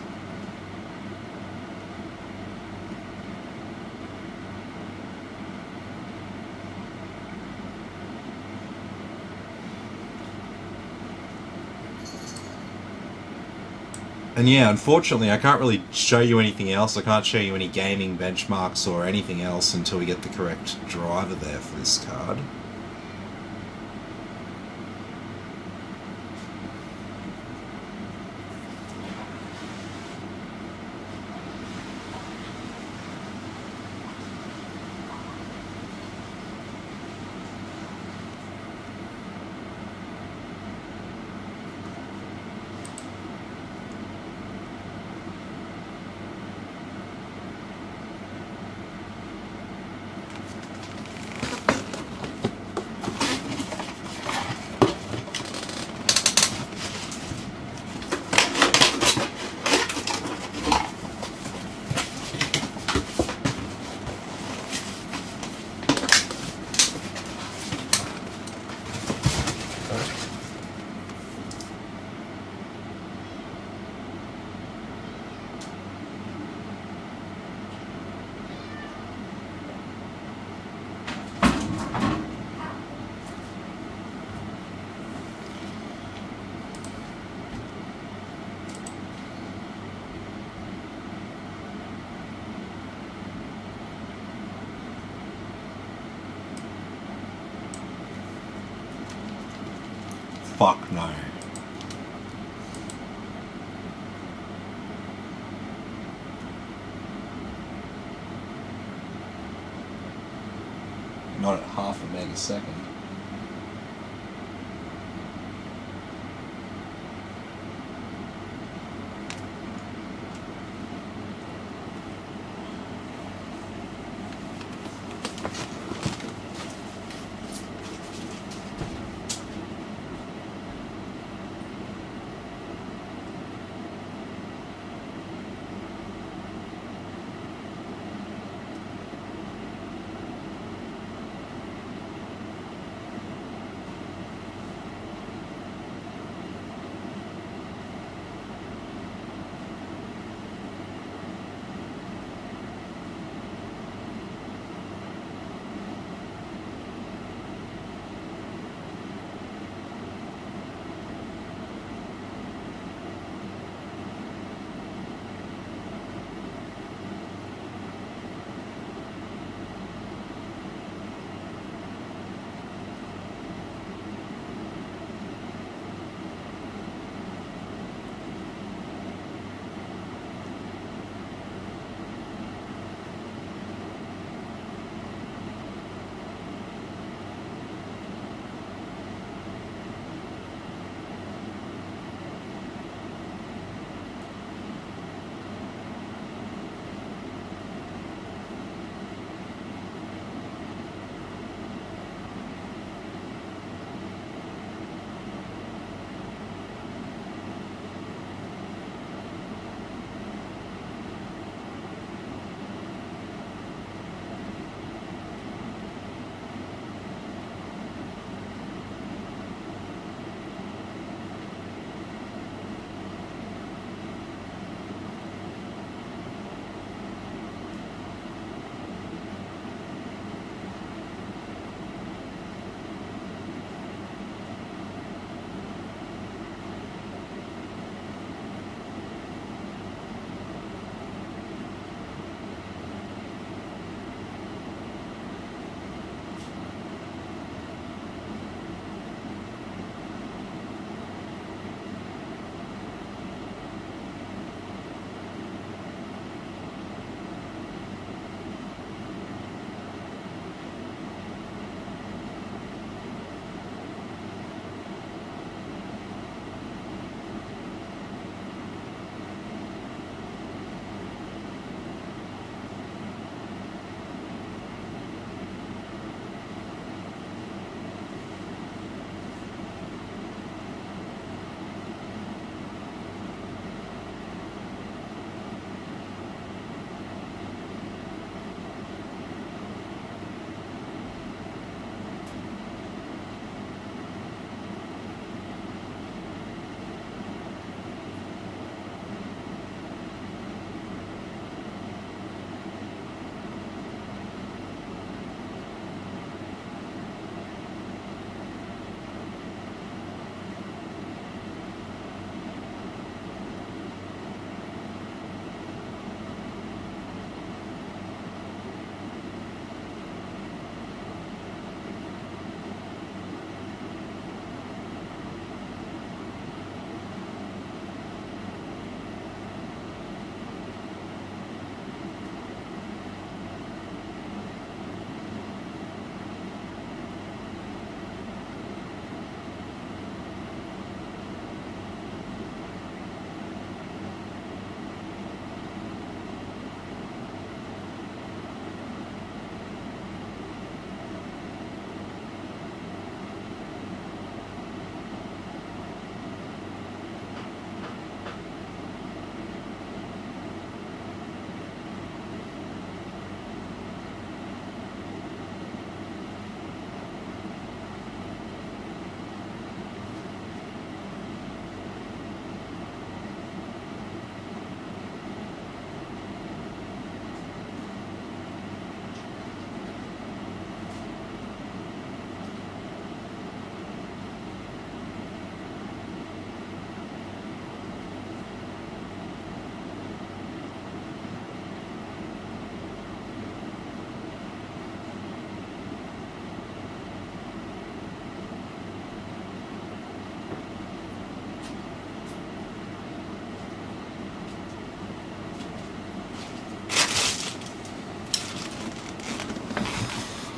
And yeah, unfortunately, I can't really show you anything else. I can't show you any gaming benchmarks or anything else until we get the correct driver there for this card. Fuck no. Not at half a megasecond.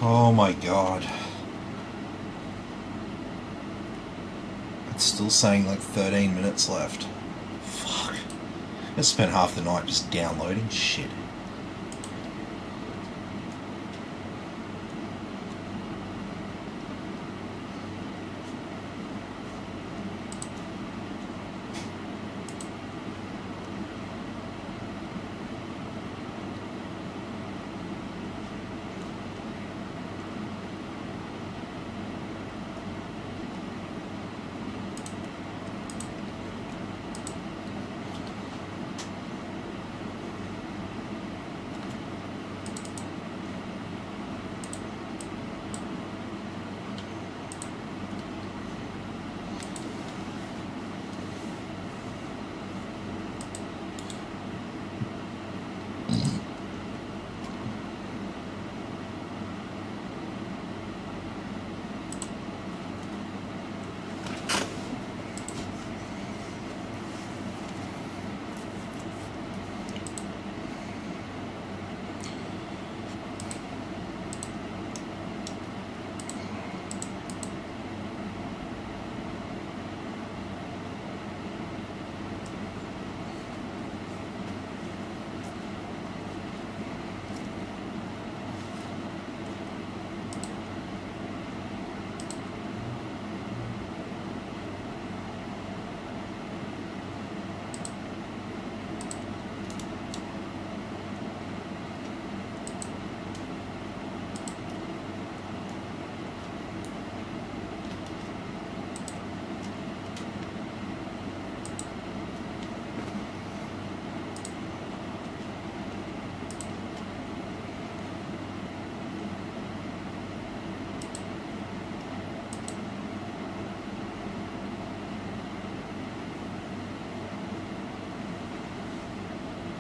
Oh my god. It's still saying like 13 minutes left. Fuck. I spent half the night just downloading shit.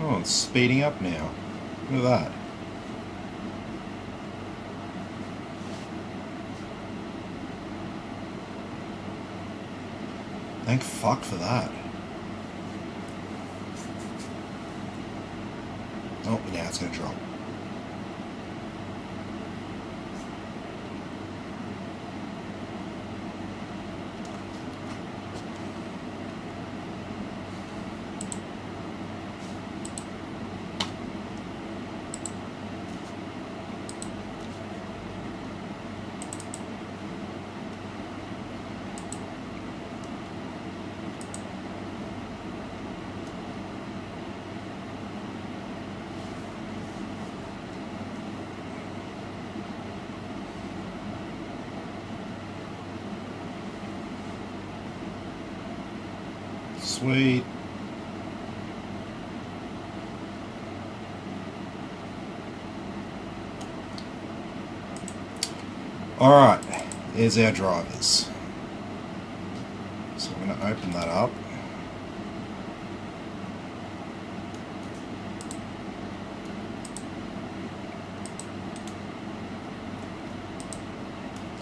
Oh, it's speeding up now. Look at that. Thank fuck for that. Oh, now it's going to drop. Sweet. Alright, here's our drivers. So I'm going to open that up.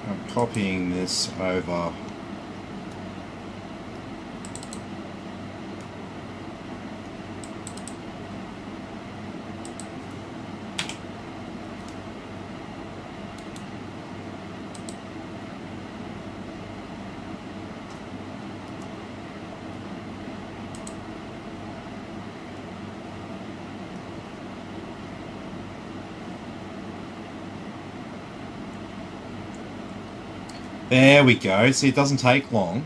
I'm copying this over . There we go. See, it doesn't take long.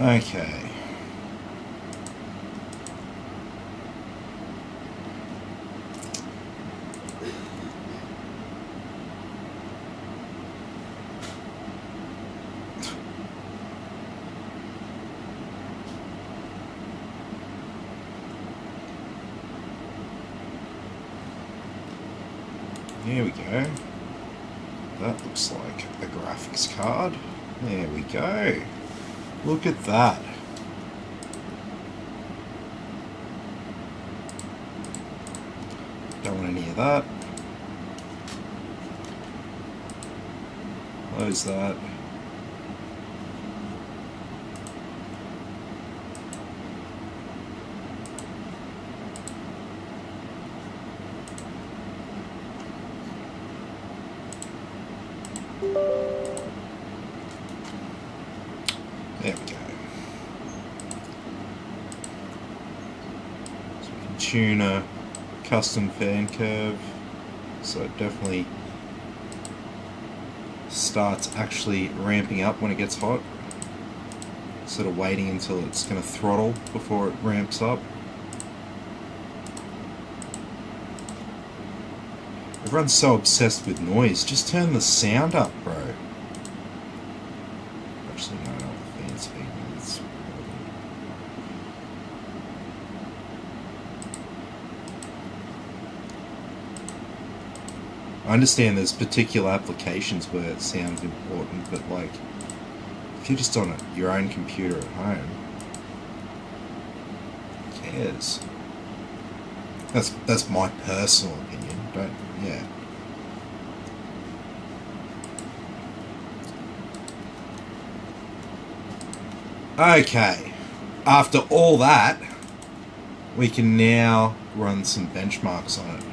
Okay. There we go. That looks like a graphics card. There we go. Look at that. Don't want any of that. Close that. There we go. So we can tune a custom fan curve so it definitely starts actually ramping up when it gets hot, instead of waiting until it's going to throttle before it ramps up. Everyone's so obsessed with noise. Just turn the sound up, bro. Actually, no, not the fan speed. It's I understand there's particular applications where sound's important, but like, if you're just on your own computer at home, who cares? That's my personal opinion. Don't, yeah. Okay, after all that, we can now run some benchmarks on it.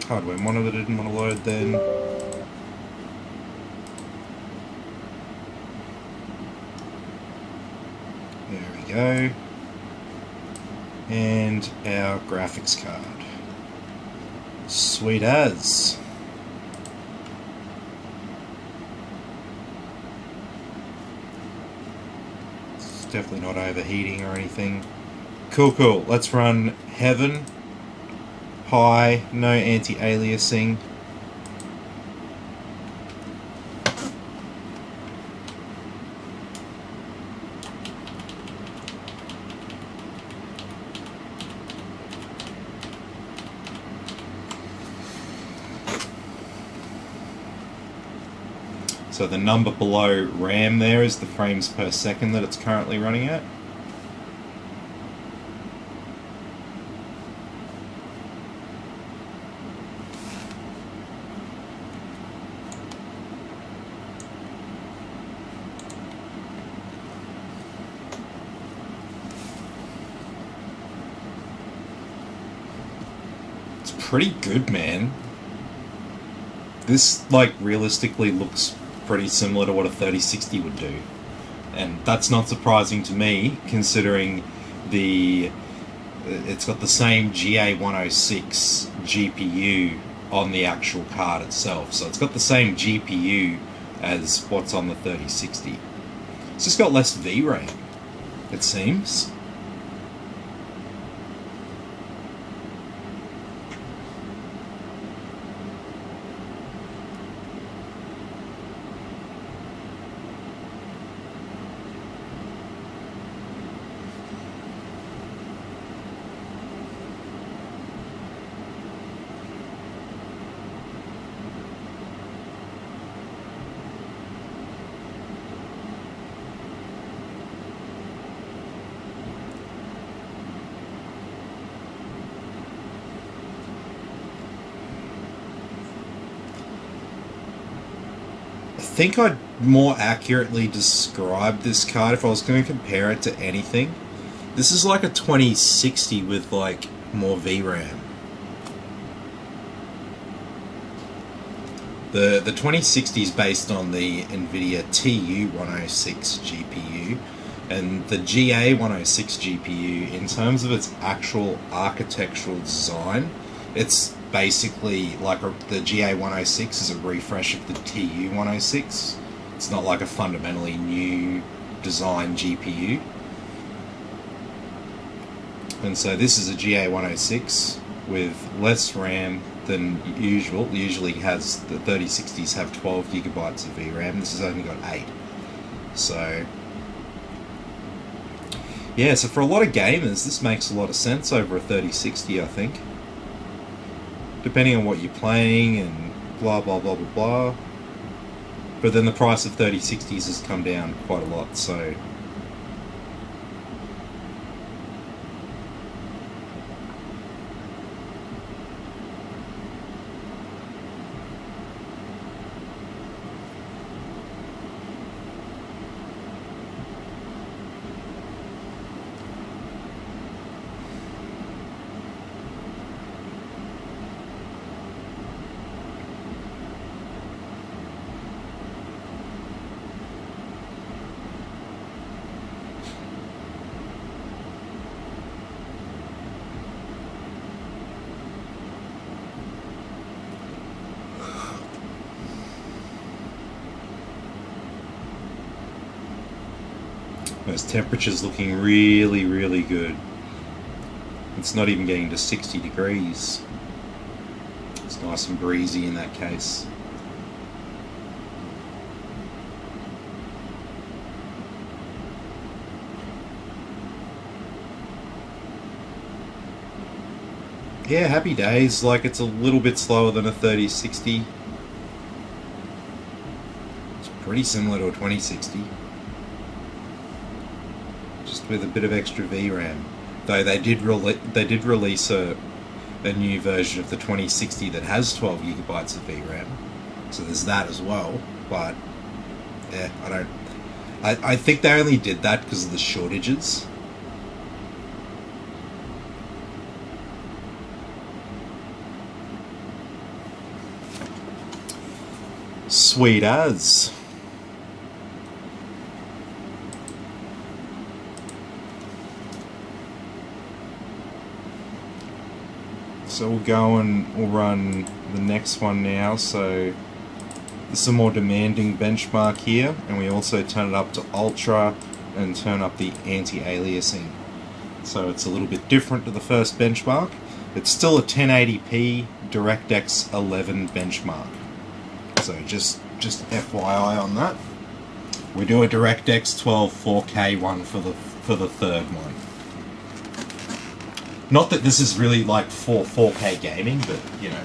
Hardware monitor didn't want to load then. There we go. And our graphics card. Sweet as. It's definitely not overheating or anything. Cool. Let's run Heaven. High, no anti-aliasing. So the number below RAM there is the frames per second that it's currently running at. Pretty good, man. This, like, realistically looks pretty similar to what a 3060 would do. And that's not surprising to me, considering it's got the same GA106 GPU on the actual card itself. So it's got the same GPU as what's on the 3060. It's just got less VRAM, it seems. I think I'd more accurately describe this card if I was going to compare it to anything. This is like a 2060 with like more VRAM. The 2060 is based on the NVIDIA TU106 GPU, And the GA106 GPU, in terms of its actual architectural design, it's basically like the GA106 is a refresh of the TU106. It's not like a fundamentally new design GPU. And so this is a GA106 with less RAM than usual. Usually has the 3060s have 12 gigabytes of VRAM. This has only got 8. So yeah, so for a lot of gamers, this makes a lot of sense over a 3060, I think. Depending on what you're playing and blah, blah, blah, blah, blah. But then the price of 3060s has come down quite a lot, so... Those temperatures looking really, really good. It's not even getting to 60 degrees. It's nice and breezy in that case. Yeah, happy days. Like, it's a little bit slower than a 3060. It's pretty similar to a 2060. Just with a bit of extra VRAM. Though they did release a new version of the 2060 that has 12 gigabytes of VRAM. So there's that as well. But yeah, I think they only did that because of the shortages. Sweet as. So we'll go and we'll run the next one now. So this is a more demanding benchmark here, and we also turn it up to ultra and turn up the anti-aliasing. So it's a little bit different to the first benchmark. It's still a 1080p DirectX 11 benchmark. So just FYI on that. We do a DirectX 12 4K one for the third one. Not that this is really like 4K gaming, but you know.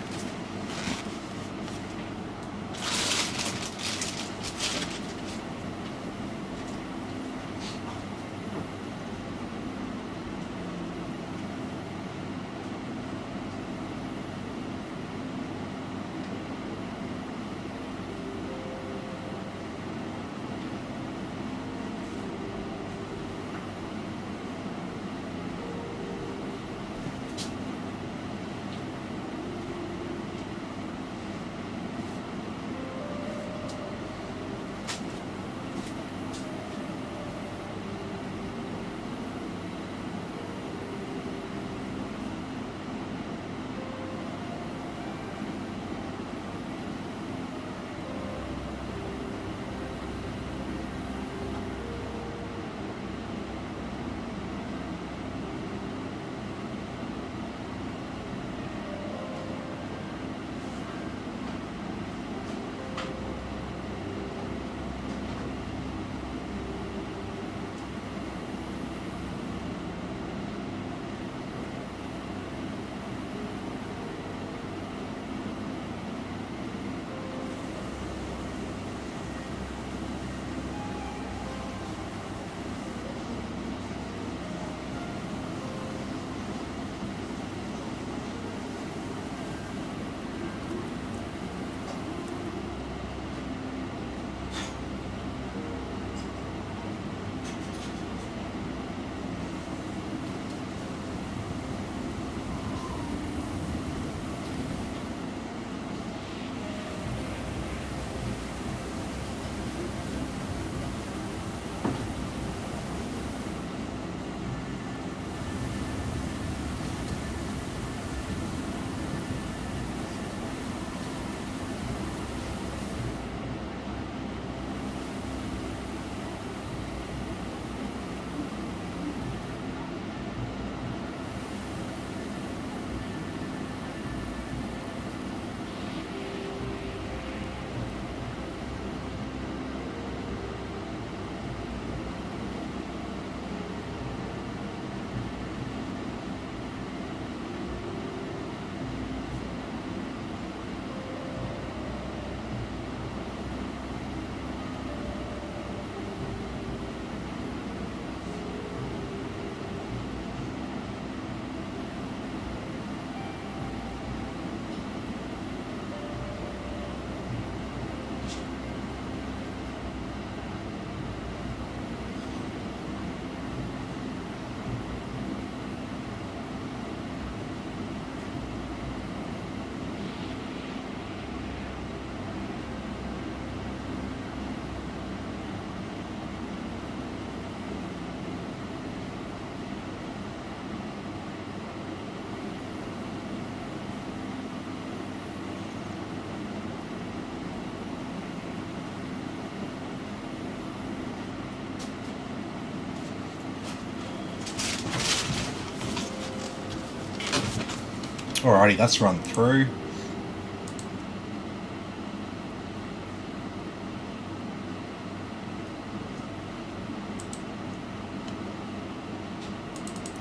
Alrighty, that's run through.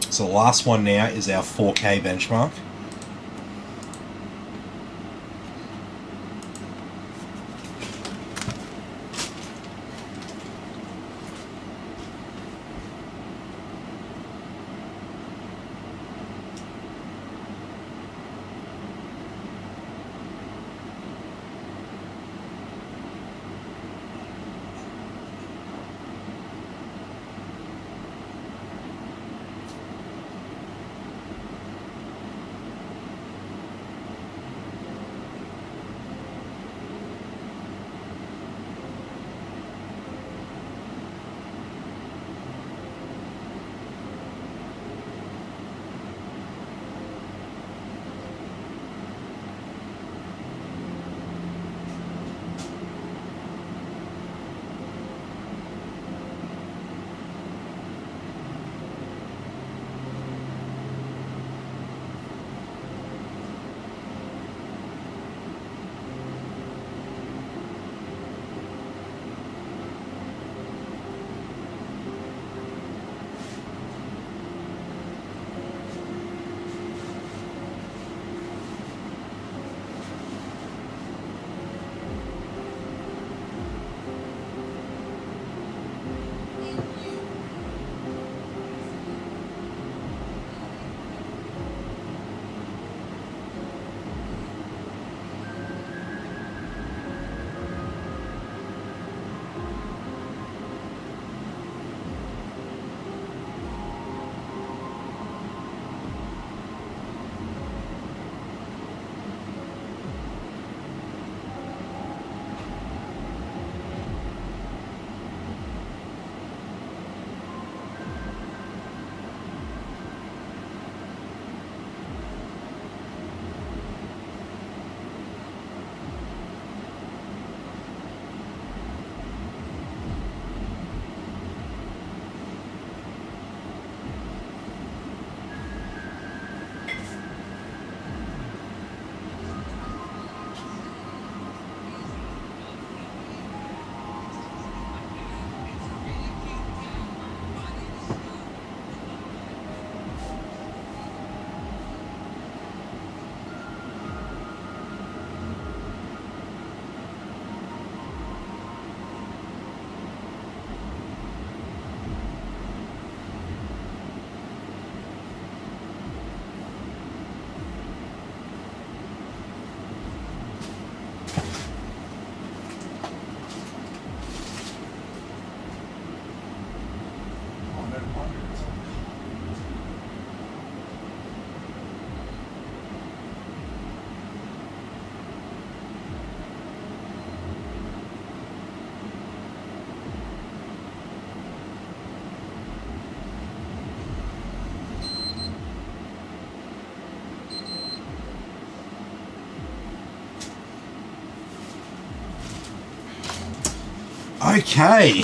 So the last one now is our 4K benchmark. Okay.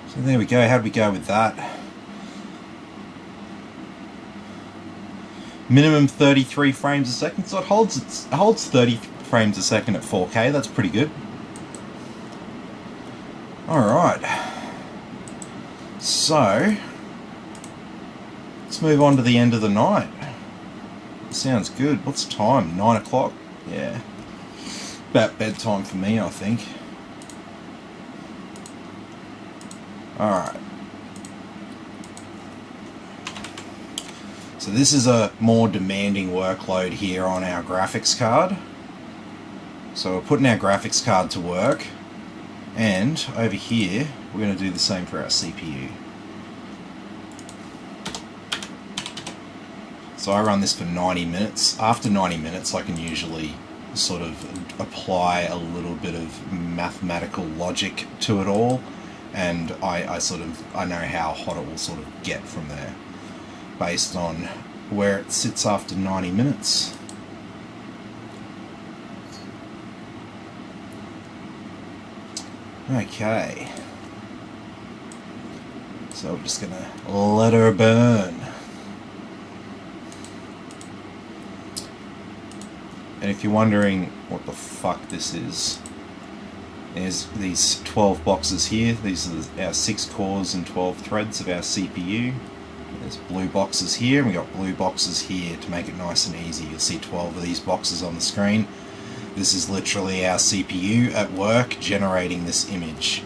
So there we go. How'd we go with that? Minimum 33 frames a second. So it holds 30 frames a second at 4K. That's pretty good. Alright. So let's move on to the end of the night. Sounds good. What's the time? 9 o'clock? Yeah. About bedtime for me, I think. Alright. So this is a more demanding workload here on our graphics card. So we're putting our graphics card to work. And over here, we're going to do the same for our CPU. So I run this for 90 minutes. After 90 minutes, I can usually sort of apply a little bit of mathematical logic to it all, and I know how hot it will sort of get from there based on where it sits after 90 minutes. Okay. So we're just gonna let her burn. And if you're wondering what the fuck this is, there's these 12 boxes here. These are our 6 cores and 12 threads of our CPU. There's blue boxes here, and we got blue boxes here to make it nice and easy. You'll see 12 of these boxes on the screen. This is literally our CPU at work generating this image.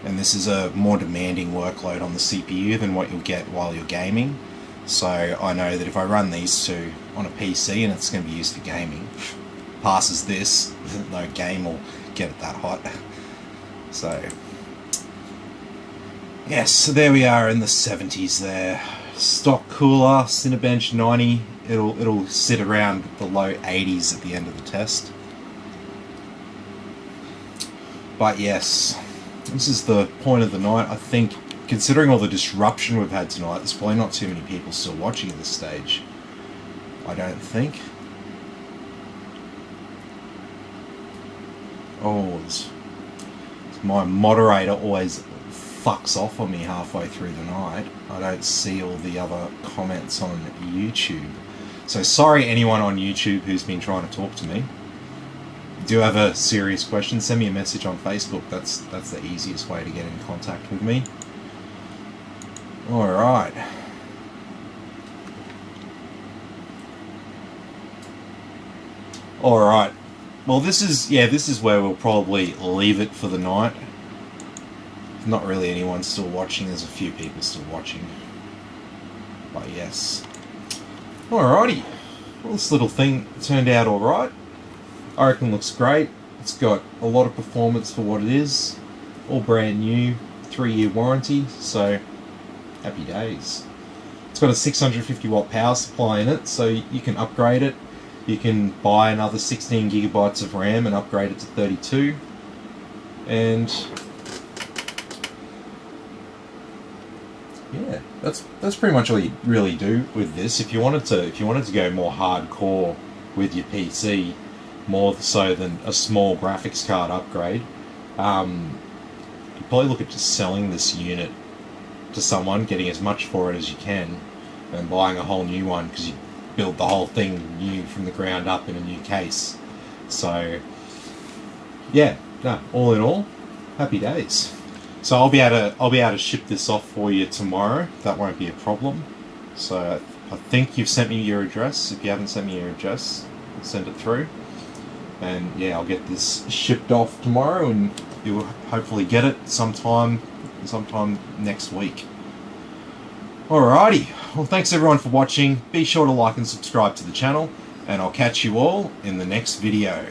And this is a more demanding workload on the CPU than what you'll get while you're gaming. So I know that if I run these two on a PC and it's going to be used for gaming, passes this, no game will get it that hot. So yes, so there we are in the 70s there. Stock cooler, Cinebench 90. It'll sit around the low 80s at the end of the test. But yes, this is the point of the night. I think, considering all the disruption we've had tonight, there's probably not too many people still watching at this stage. I don't think. Oh, my moderator always fucks off on me halfway through the night. I don't see all the other comments on YouTube. So sorry anyone on YouTube who's been trying to talk to me. Do you have a serious question? Send me a message on Facebook. That's the easiest way to get in contact with me. Alright. Alright. Well, this is where we'll probably leave it for the night. Not really anyone still watching. There's a few people still watching. But yes. Alrighty. Well, this little thing turned out alright. I reckon looks great. It's got a lot of performance for what it is. All brand new. 3-year warranty. So, happy days. It's got a 650 watt power supply in it, so you can upgrade it. You can buy another 16 gigabytes of RAM and upgrade it to 32. And yeah, that's pretty much all you really do with this. If you wanted to go more hardcore with your PC, more so than a small graphics card upgrade, you'd probably look at just selling this unit to someone, getting as much for it as you can, and buying a whole new one, because you build the whole thing new from the ground up in a new case. So yeah, no, all in all, happy days. So I'll be able to ship this off for you tomorrow. That won't be a problem. So I think you've sent me your address. If you haven't sent me your address, send it through. And yeah, I'll get this shipped off tomorrow, and you'll hopefully get it sometime next week. Alrighty. Well, thanks everyone for watching. Be sure to like and subscribe to the channel, and I'll catch you all in the next video.